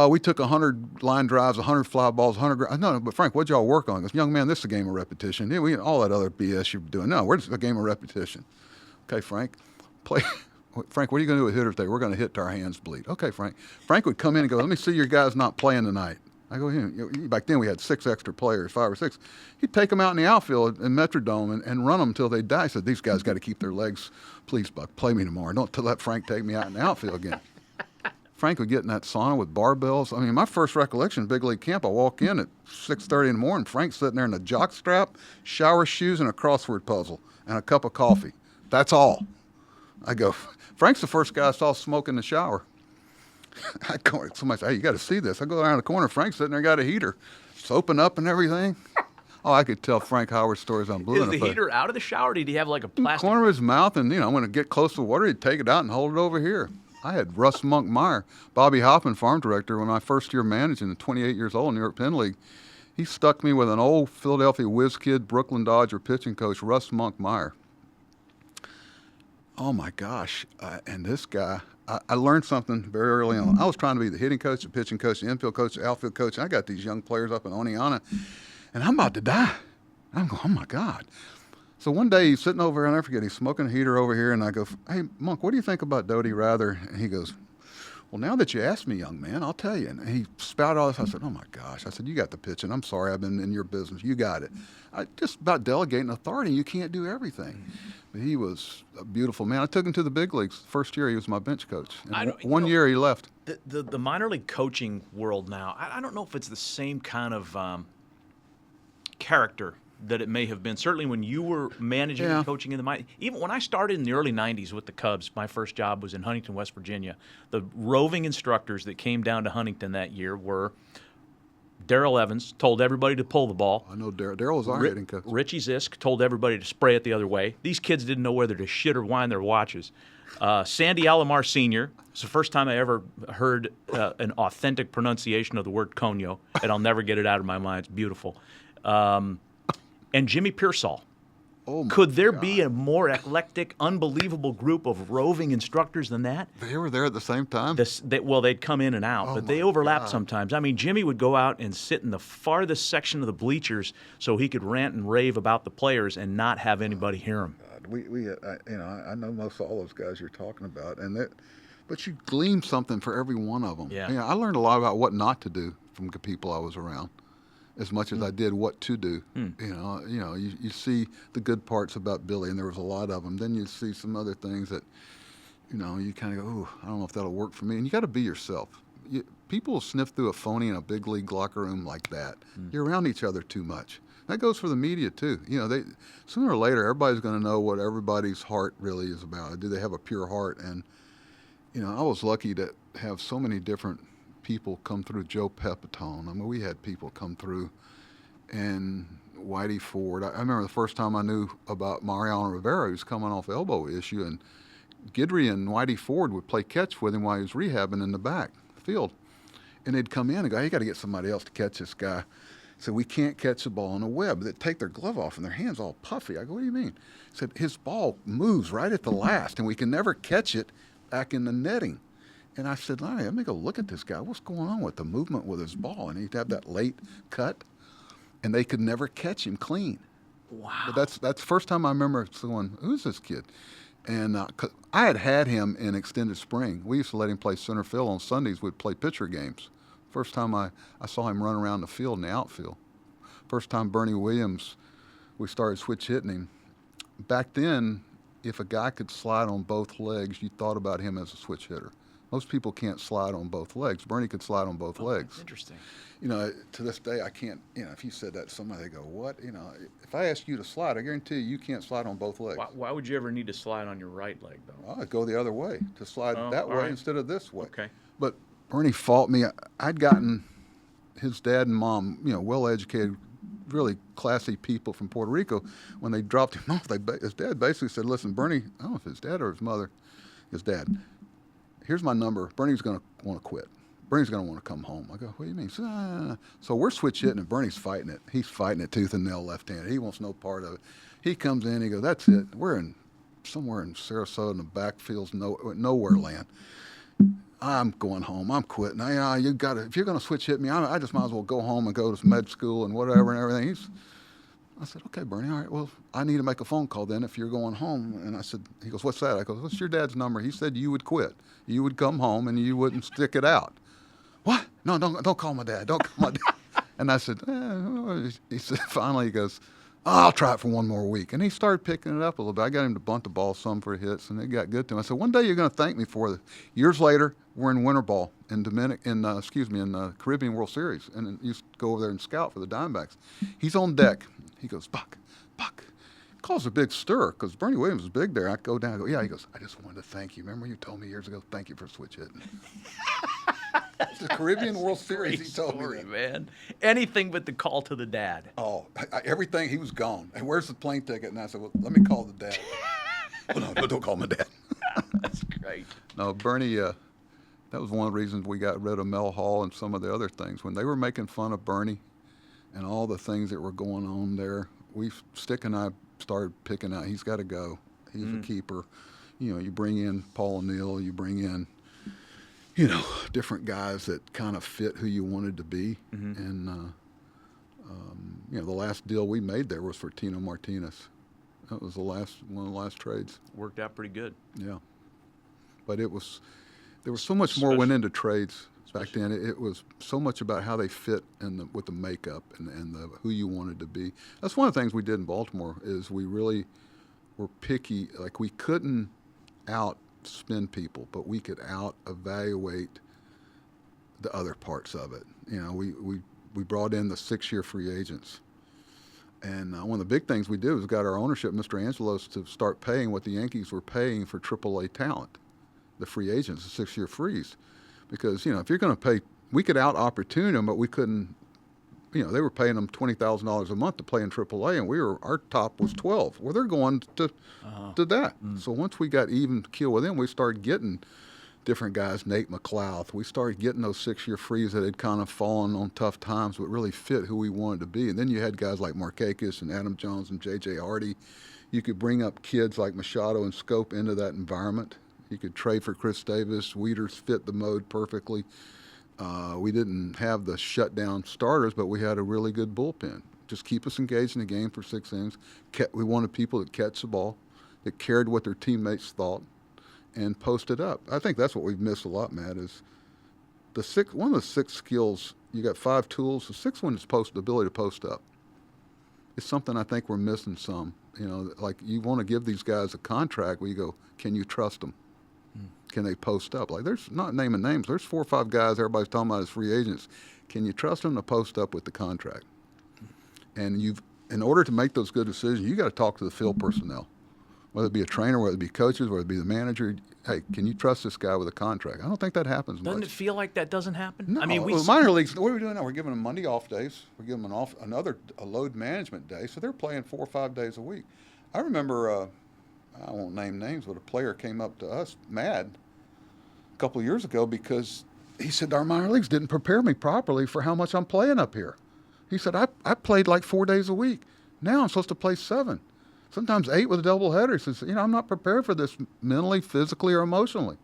We took 100 line drives, 100 fly balls, 100. No, but Frank, what'd y'all work on? He goes, young man, this is a game of repetition. Yeah, all that other BS you're doing. No, we're just a game of repetition. Okay, Frank, play. Frank, what are you going to do with hitters today? We're going to hit till our hands bleed. Okay, Frank. Frank would come in and go, let me see your guys not playing tonight. I go, back then we had 6 extra players, 5 or 6. He'd take them out in the outfield in Metrodome and run them until they die. He said, these guys got to keep their legs. Please, Buck, play me tomorrow. Don't let Frank take me out in the outfield again. Frank would get in that sauna with barbells. I mean, my first recollection, big league camp, I walk in at 6:30 in the morning, Frank's sitting there in a jock strap, shower shoes, and a crossword puzzle, and a cup of coffee. That's all. I go, Frank's the first guy I saw smoke in the shower. Somebody said, hey, you got to see this. I go around the corner, Frank's sitting there, got a heater, soaping up and everything. Oh, I could tell Frank Howard stories on blue. Is the heater out of the shower? Or did he have like a plastic? Corner of his mouth, and I'm going to get close to water, he'd take it out and hold it over here. I had Russ Monk Meyer, Bobby Hoffman, farm director, when I first year managing at 28 years old in the New York Penn League. He stuck me with an old Philadelphia whiz kid, Brooklyn Dodger pitching coach, Russ Monk Meyer. Oh my gosh! And this guy, I learned something very early on. I was trying to be the hitting coach, the pitching coach, the infield coach, the outfield coach. And I got these young players up in Oneonta, and I'm about to die. I'm going, oh my God! So one day he's sitting over, and I forget, he's smoking a heater over here, and I go, hey, Monk, what do you think about Dodie Rather? And he goes, well, now that you asked me, young man, I'll tell you. And he spouted all this. I said, oh, my gosh. I said, you got the pitching. I'm sorry, I've been in your business. You got it. Just about delegating authority. You can't do everything. But he was a beautiful man. I took him to the big leagues. First year, he was my bench coach. And one year, he left. The minor league coaching world now, I don't know if it's the same kind of character that it may have been. Certainly when you were managing and coaching in the minor. Even when I started in the early 90s with the Cubs, my first job was in Huntington, West Virginia. The roving instructors that came down to Huntington that year were Darrell Evans, told everybody to pull the ball. I know Darrell was our hitting coach. Richie Zisk told everybody to spray it the other way. These kids didn't know whether to shit or wind their watches. Sandy Alomar Sr. It's the first time I ever heard an authentic pronunciation of the word coño, and I'll never get it out of my mind. It's beautiful. And Jimmy Pearsall. Oh, my Could there God. be a more eclectic, unbelievable group of roving instructors than that? They were there at the same time? Well, they'd come in and out, Oh, but they my overlapped God. sometimes. I mean, Jimmy would go out and sit in the farthest section of the bleachers so he could rant and rave about the players and not have anybody hear him. I know most all those guys you're talking about, but you glean something for every one of them. Yeah. I learned a lot about what not to do from the people I was around, as much as I did what to do. You see the good parts about Billy, and there was a lot of them. Then you see some other things that, you kind of go, "Ooh, I don't know if that'll work for me." And you got to be yourself. People will sniff through a phony in a big league locker room like that. You're around each other too much. That goes for the media too. They sooner or later everybody's going to know what everybody's heart really is about. Do they have a pure heart? And I was lucky to have so many different people come through. Joe Pepitone. I mean, we had people come through, and Whitey Ford. I remember the first time I knew about Mariano Rivera, who was coming off elbow issue, and Guidry and Whitey Ford would play catch with him while he was rehabbing in the back field, and they'd come in and go, "Hey, you got to get somebody else to catch this guy." So we can't catch the ball in a web. They'd take their glove off and their hands all puffy. I go, "What do you mean?" He said, "His ball moves right at the last, and we can never catch it back in the netting." And I said, "Let me go look at this guy. What's going on with the movement with his ball?" And he'd have that late cut, and they could never catch him clean. Wow. But that's the first time I remember going, "Who's this kid?" And 'cause I had him in extended spring. We used to let him play center field on Sundays. We'd play pitcher games. First time I saw him run around the field in the outfield. First time Bernie Williams, we started switch hitting him. Back then, if a guy could slide on both legs, you thought about him as a switch hitter. Most people can't slide on both legs. Bernie could slide on both legs. That's interesting. To this day, I can't, if you said that to somebody, they go, "What?" If I ask you to slide, I guarantee you can't slide on both legs. Why would you ever need to slide on your right leg, though? I'd go the other way, to slide that way right. instead of this way. Okay. But Bernie fought me. I'd gotten his dad and mom, well-educated, really classy people from Puerto Rico. When they dropped him off, his dad basically said, "Listen, Bernie," I don't know if his dad or his mother, his dad, "here's my number. Bernie's going to want to quit. Bernie's going to want to come home." I go, "What do you mean?" He said, "Ah." So we're switch hitting, and Bernie's fighting it. He's fighting it tooth and nail left-handed. He wants no part of it. He comes in, he goes, "That's it. We're somewhere in Sarasota in the backfields, nowhere land. I'm going home. I'm quitting. You got to. If you're going to switch hit me, I just might as well go home and go to med school and whatever and everything." I said, "Okay, Bernie. All right. Well, I need to make a phone call then if you're going home." And I said, he goes, "What's that?" I go, "What's your dad's number?" He said, "You would quit. You would come home and you wouldn't stick it out." "What? No, don't call my dad. Don't call my dad." And I said, he said, finally he goes, "I'll try it for one more week." And he started picking it up a little bit. I got him to bunt the ball some for hits, and it got good to him. I said, "One day you're going to thank me for it." Years later, we're in winter ball in the Caribbean World Series, and then used to go over there and scout for the Diamondbacks. He's on deck. He goes, "Buck." Calls a big stir because Bernie Williams is big there. I go down. I go, "Yeah." He goes, "I just wanted to thank you. Remember you told me years ago, thank you for switch hitting." The Caribbean World Series, he told me that. Man. Anything but the call to the dad. Oh, everything. He was gone. "And where's the plane ticket?" And I said, "Well, let me call the dad." "Oh, no, don't call my dad." That's great. No, Bernie, that was one of the reasons we got rid of Mel Hall and some of the other things. When they were making fun of Bernie and all the things that were going on there, Stick and I started picking out, he's got to go. He's a keeper. You bring in Paul O'Neill, you bring in, different guys that kind of fit who you wanted to be. And, the last deal we made there was for Tino Martinez. That was one of the last trades. Worked out pretty good. Yeah. But there was so much more went into trades back then. It was so much about how they fit with the makeup and who you wanted to be. That's one of the things we did in Baltimore is we really were picky. Like we couldn't out-spin people, but we could out-evaluate the other parts of it. We brought in the 6-year free agents. And one of the big things we did was got our ownership, Mr. Angelos, to start paying what the Yankees were paying for AAA talent, the free agents, the 6-year freeze. Because, if you're going to pay, we could out-opportune them, but we couldn't, they were paying them $20,000 a month to play in AAA, and our top was 12. Well, they're going to that. So once we got even keel with them, we started getting different guys, Nate McLeod. We started getting those 6-year frees that had kind of fallen on tough times, but really fit who we wanted to be. And then you had guys like Markakis and Adam Jones and J.J. Hardy, You could bring up kids like Machado and Scope into that environment. You could trade for Chris Davis. Wieters fit the mode perfectly. We didn't have the shutdown starters, but we had a really good bullpen. Just keep us engaged in the game for 6 innings. We wanted people that catch the ball, that cared what their teammates thought, and posted up. I think that's what we've missed a lot, Matt, is one of the 6 skills. You got 5 tools. The 6th one is the ability to post up. It's something I think we're missing some. You know, like you want to give these guys a contract where you go, can you trust them? Can they post up? Like there's, not naming names, there's 4 or 5 guys everybody's talking about as free agents. Can you trust them to post up with the contract? And in order to make those good decisions, you got to talk to the field personnel, whether it be a trainer, whether it be coaches, whether it be the manager. Hey, can you trust this guy with a contract? I don't think that happens much. Doesn't it feel like that doesn't happen? No. I mean, minor leagues, what are we doing now? We're giving them Monday off days. We're giving them a load management day, so they're playing 4 or 5 days a week. I remember, I won't name names, but a player came up to us mad a couple of years ago because he said our minor leagues didn't prepare me properly for how much I'm playing up here. He said, I played like 4 days a week. Now I'm supposed to play 7, sometimes 8 with a doubleheader. He says, I'm not prepared for this mentally, physically, or emotionally.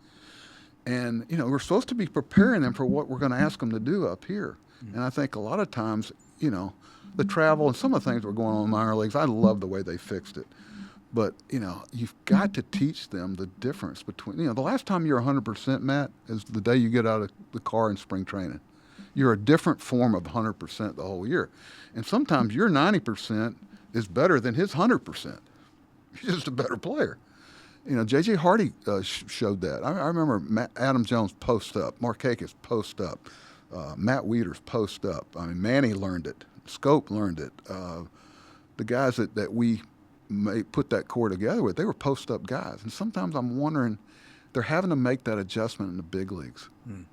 And, we're supposed to be preparing them for what we're going to ask them to do up here. And I think a lot of times, the travel and some of the things that were going on in minor leagues, I love the way they fixed it. But, you've got to teach them the difference between, the last time you're 100%, Matt, is the day you get out of the car in spring training. You're a different form of 100% the whole year. And sometimes your 90% is better than his 100%. He's just a better player. J.J. Hardy showed that. I remember Adam Jones post up, Markakis post up, Matt Wieters post up. I mean, Manny learned it. Scope learned it. The guys that we put that core together with, they were post up guys. And sometimes I'm wondering, they're having to make that adjustment in the big leagues,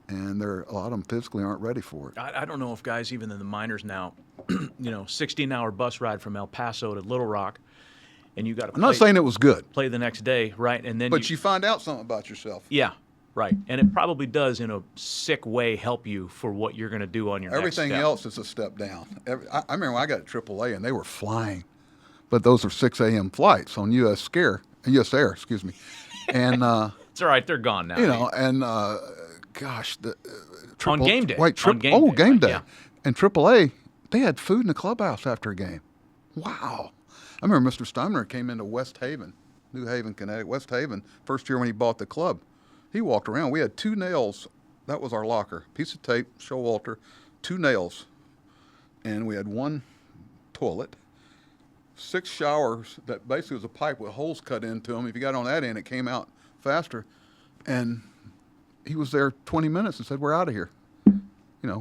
and a lot of them physically aren't ready for it. I don't know if guys even in the minors now, 16-hour bus ride from El Paso to Little Rock, and you got to. I'm not saying it was good. Play the next day, right? And then, but you find out something about yourself. Yeah, right. And it probably does, in a sick way, help you for what you're going to do on your Everything next step. else is a step down. I remember when I got at AAA and they were flying, but those are 6 a.m. flights on U.S. Air, excuse me, and. It's all right. They're gone now. And gosh, on game day. Game day. Yeah. And AAA, they had food in the clubhouse after a game. Wow. I remember Mr. Steiner came into West Haven, New Haven, Connecticut, West Haven, first year when he bought the club. He walked around. We had 2 nails. That was our locker. Piece of tape, Showalter, 2 nails. And we had 1 toilet, 6 showers that basically was a pipe with holes cut into them. If you got on that end, it came out faster. And he was there 20 minutes and said, we're out of here.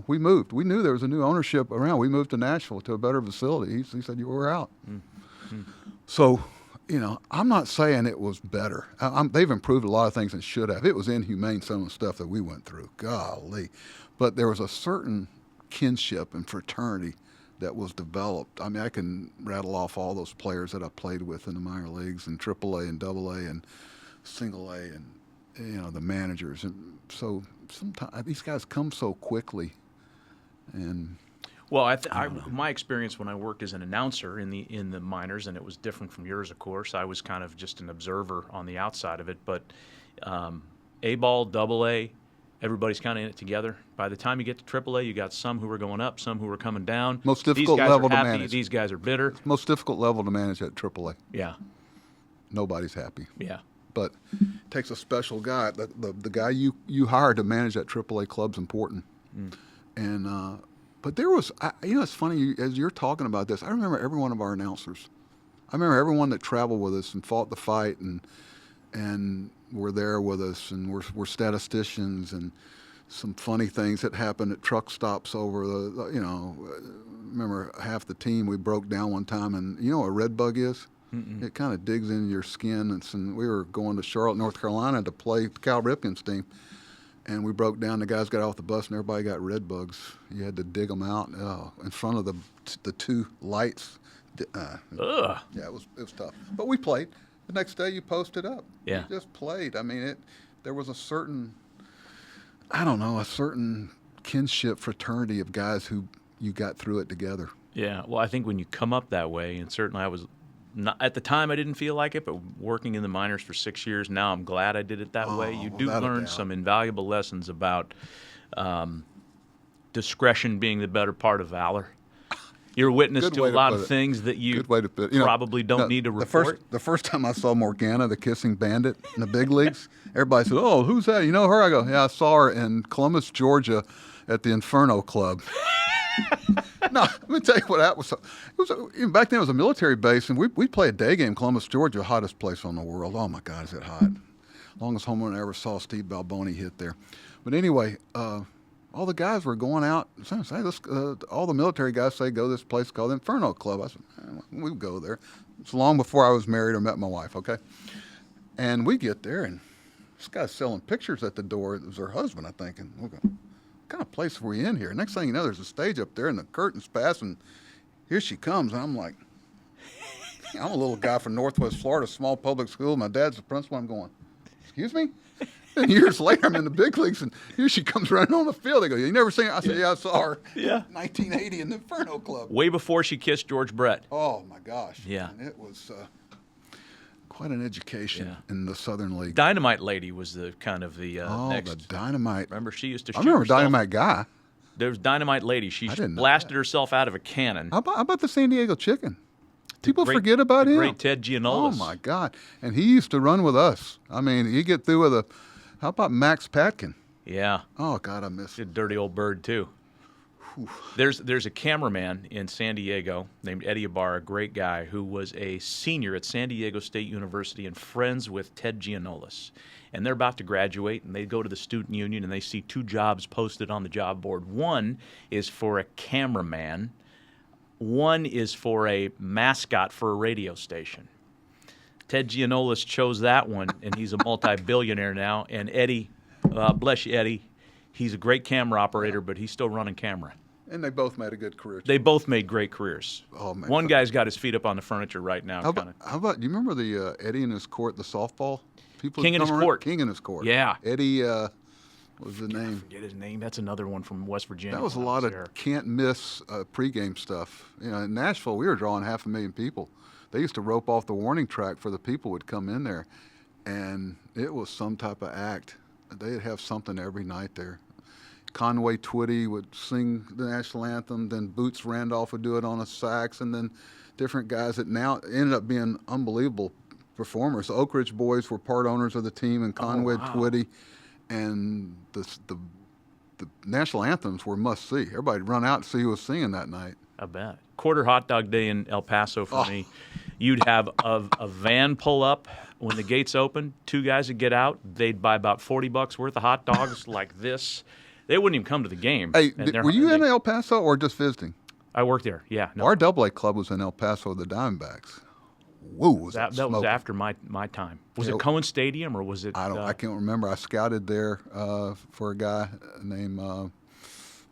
We moved. We knew there was a new ownership around. We moved to Nashville to a better facility. He said, you were out. Mm-hmm. So, I'm not saying it was better. They've improved a lot of things and should have. It was inhumane, some of the stuff that we went through. Golly. But there was a certain kinship and fraternity that was developed. I mean, I can rattle off all those players that I played with in the minor leagues and AAA and AA and Single A, and the managers. And so sometimes these guys come so quickly. And well, my experience when I worked as an announcer in the minors, and it was different from yours, of course. I was kind of just an observer on the outside of it. But A-ball, AA, everybody's kind of in it together. By the time you get to AAA, you got some who are going up, some who are coming down. Most difficult level to manage. These guys are bitter. Most difficult level to manage at AAA. Yeah. Nobody's happy. Yeah. But it takes a special guy. The guy you hire to manage that AAA club's important. And but there was, it's funny, as you're talking about this, I remember every one of our announcers. I remember everyone that traveled with us and fought the fight and were there with us, and were statisticians, and some funny things that happened at truck stops over remember half the team we broke down one time, and you know what a red bug is? Mm-mm. It kind of digs into your skin. And we were going to Charlotte, North Carolina to play Cal Ripken's team. And we broke down. The guys got off the bus, and everybody got red bugs. You had to dig them out in front of the 2 lights. Yeah, it was tough. But we played. The next day, you posted up. Yeah. You just played. I mean, there was a certain kinship, fraternity of guys who you got through it together. Yeah. Well, I think when you come up that way, and certainly I was Not, at the time, I didn't feel like it, but working in the minors for 6 years now, I'm glad I did it that way. You do without a learn doubt. some invaluable lessons about discretion being the better part of valor. You're a witness Good to way a to lot put of it. things that you Good way to put it. You know, probably don't need to report. The first time I saw Morgana, the kissing bandit, in the big leagues, everybody said, "Oh, who's that? You know her?" I go, "Yeah, I saw her in Columbus, Georgia, at the Inferno Club." No, let me tell you what that was. Back then it was a military base, and we played a day game. Columbus, Georgia, hottest place on the world. Oh my God, is it hot? Longest home run I ever saw. Steve Balboni hit there. But anyway, all the guys were going out. Say, all the military guys say go to this place called the Inferno Club. I said, we'll go there. It's long before I was married or met my wife. Okay, and we get there, and this guy's selling pictures at the door. It was her husband, I think, and we're going, what kind of place are we in here? Next thing you know, there's a stage up there, and the curtains pass, and here she comes. And I'm like, I'm a little guy from Northwest Florida, small public school. My dad's the principal. I'm going, excuse me? And years later, I'm in the big leagues, and here she comes running on the field. They go, you never seen her? I said, yeah, I saw her. Yeah. 1980 in the Inferno Club. Way before she kissed George Brett. Oh, my gosh. Yeah. And it was quite an education Yeah. in the Southern League. Dynamite Lady was the kind of the next. The Dynamite. Remember, she used to shoot I remember herself. Dynamite Guy. There was Dynamite Lady. She didn't know blasted that. herself out of a cannon. How about the San Diego Chicken? People Great- forget about the him. great Ted Giannoulis. Oh, my God. And he used to run with us. I mean, you get through with how about Max Patkin? Yeah. Oh, God, I miss A him. dirty old bird, too. There's a cameraman in San Diego named Eddie Ibarra, a great guy, who was a senior at San Diego State University and friends with Ted Giannoulis. And they're about to graduate, and they go to the student union, and they see 2 jobs posted on the job board. One is for a cameraman. One is for a mascot for a radio station. Ted Giannoulis chose that one, and he's a multi-billionaire now. And Eddie, bless you, Eddie, he's a great camera operator, but he's still running camera. And they both made a good career. They both made great careers. Oh, man. One guy's got his feet up on the furniture right now. How about, do you remember the Eddie in his court, the softball? People King in come his around? court. King in his court. Yeah. Eddie, what was the name? Forget his name. That's another one from West Virginia. That was a when I lot of there. can't miss pregame stuff. You know, in Nashville, we were drawing 500,000 people. They used to rope off the warning track for the people would come in there, and it was some type of act. They'd have something every night there. Conway Twitty would sing the national anthem, then Boots Randolph would do it on a sax, and then different guys that now ended up being unbelievable performers. The Oak Ridge Boys were part owners of the team, and Conway Twitty, and the national anthems were must see. Everybody'd run out to see who was singing that night. I bet. Quarter hot dog day in El Paso for me. You'd have a van pull up when the gates open. 2 guys would get out. They'd buy about $40 worth of hot dogs like this. They wouldn't even come to the game. Hey, And were you in El Paso or just visiting? I worked there. Yeah. No, Our AA club was in El Paso with the Diamondbacks. Whoa, was that that was smoking. after my time. Was it Cohen Stadium or was it? I can't remember. I scouted there for a guy named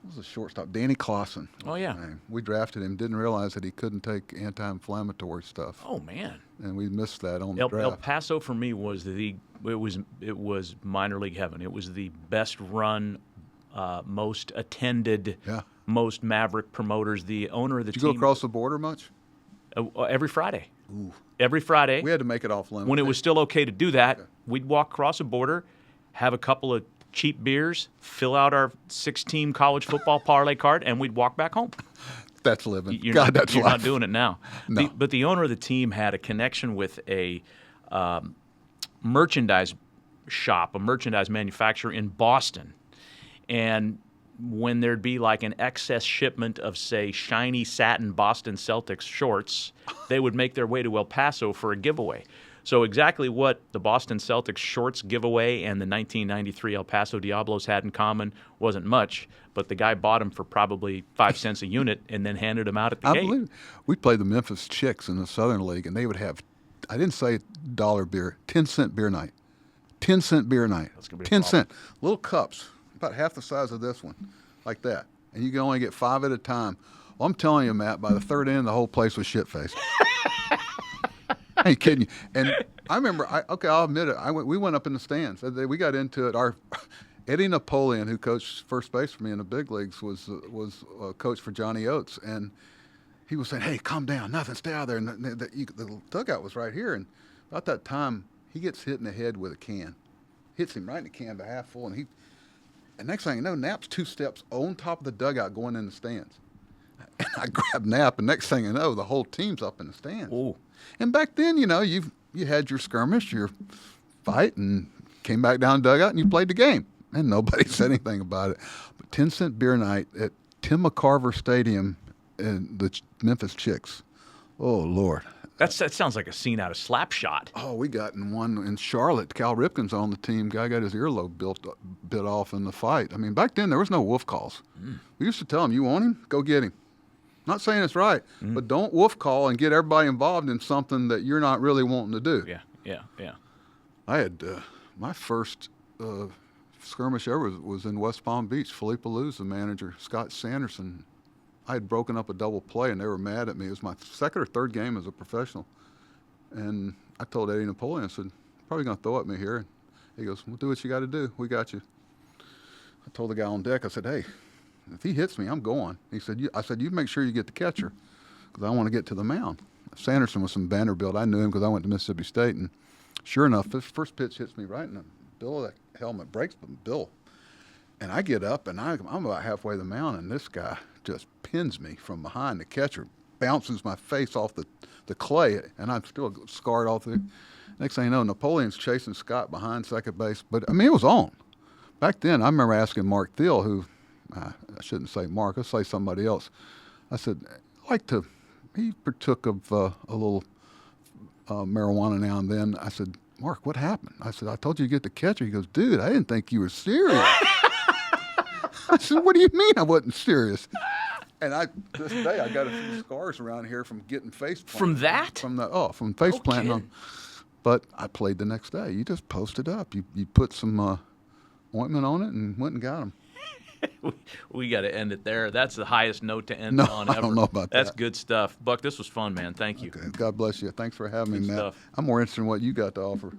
what was the shortstop? Danny Clausen. Oh, yeah. We drafted him. Didn't realize that he couldn't take anti-inflammatory stuff. Oh man. And we missed that on the El draft. Paso for me was it was minor league heaven. It was the best run, most attended, Yeah. most maverick promoters. The owner of the Did team you go across the border much? every Friday. Every Friday. We had to make it off limits. When it was still okay to do that, we'd walk across the border, have a couple of cheap beers, fill out our 6-team college football parlay card, and we'd walk back home. That's living. You're God, not, that's you're life. not doing it now. No. But the owner of the team had a connection with a merchandise shop, a merchandise manufacturer in Boston. And when there'd be like an excess shipment of, say, shiny satin Boston Celtics shorts, they would make their way to El Paso for a giveaway. So exactly what the Boston Celtics shorts giveaway and the 1993 El Paso Diablos had in common wasn't much, but the guy bought them for probably 5 cents a unit and then handed them out at the I gate. believe it. We played the Memphis Chicks in the Southern League, and they would have, I didn't say dollar beer, 10-cent beer night. 10-cent beer night. That's gonna be a 10 problem. cent. Little cups, about half the size of this one, like that. And you can only get 5 at a time. Well, I'm telling you, Matt, by the third inning, the whole place was shit-faced. I ain't kidding you. And I remember, I'll admit it, we went up in the stands. We got into it. Eddie Napoleon, who coached first base for me in the big leagues, was coach for Johnny Oates. And he was saying, "Hey, calm down, nothing, stay out there." And the dugout was right here, and about that time, he gets hit in the head with a can, hits him right in the can, the half full, and next thing you know, Knapp's 2 steps on top of the dugout going in the stands. And I grabbed Knapp, and next thing you know, the whole team's up in the stands. Ooh. And back then, you had your skirmish, your fight, and came back down the dugout, and you played the game. And nobody said anything about it. But 10-cent beer night at Tim McCarver Stadium and the Memphis Chicks. Oh, Lord. That sounds like a scene out of Slapshot. Oh, we got in one in Charlotte. Cal Ripken's on the team. Guy got his earlobe bit off in the fight. I mean, back then there was no wolf calls. We used to tell him, "You want him? Go get him." Not saying it's right, but don't wolf call and get everybody involved in something that you're not really wanting to do. Yeah. I had my first skirmish ever was in West Palm Beach. Philippe Allou's the manager. Scott Sanderson. I had broken up a double play, and they were mad at me. It was my second or third game as a professional. And I told Eddie Napoleon, I said, "Probably going to throw at me here." And he goes, "Well, do what you got to do. We got you." I told the guy on deck, I said, "Hey, if he hits me, I'm going." He said, I said, "You make sure you get the catcher because I want to get to the mound." Sanderson was from Vanderbilt. I knew him because I went to Mississippi State. And sure enough, this first pitch hits me right in the bill of the helmet, breaks the bill. And I get up, and I'm about halfway to the mound, and this guy just pins me from behind. The catcher bounces my face off the clay, and I'm still scarred all through. Next thing you know, Napoleon's chasing Scott behind second base. But, I mean, it was on. Back then, I remember asking Mark Thiel, who, I shouldn't say Mark, I'll say somebody else. I said, he partook of a little marijuana now and then. I said, "Mark, what happened?" I said, "I told you to get the catcher." He goes, "Dude, I didn't think you were serious." I said, "What do you mean I wasn't serious?" And this day I got a few scars around here from getting face planted. From that? From face planting on. But I played the next day. You just posted up. You put some ointment on it and went and got them. We got to end it there. That's the highest note to end on ever. I don't know about that. That's good stuff. Buck, this was fun, man. Thank you. Okay. God bless you. Thanks for having me, Matt. Stuff. I'm more interested in what you got to offer.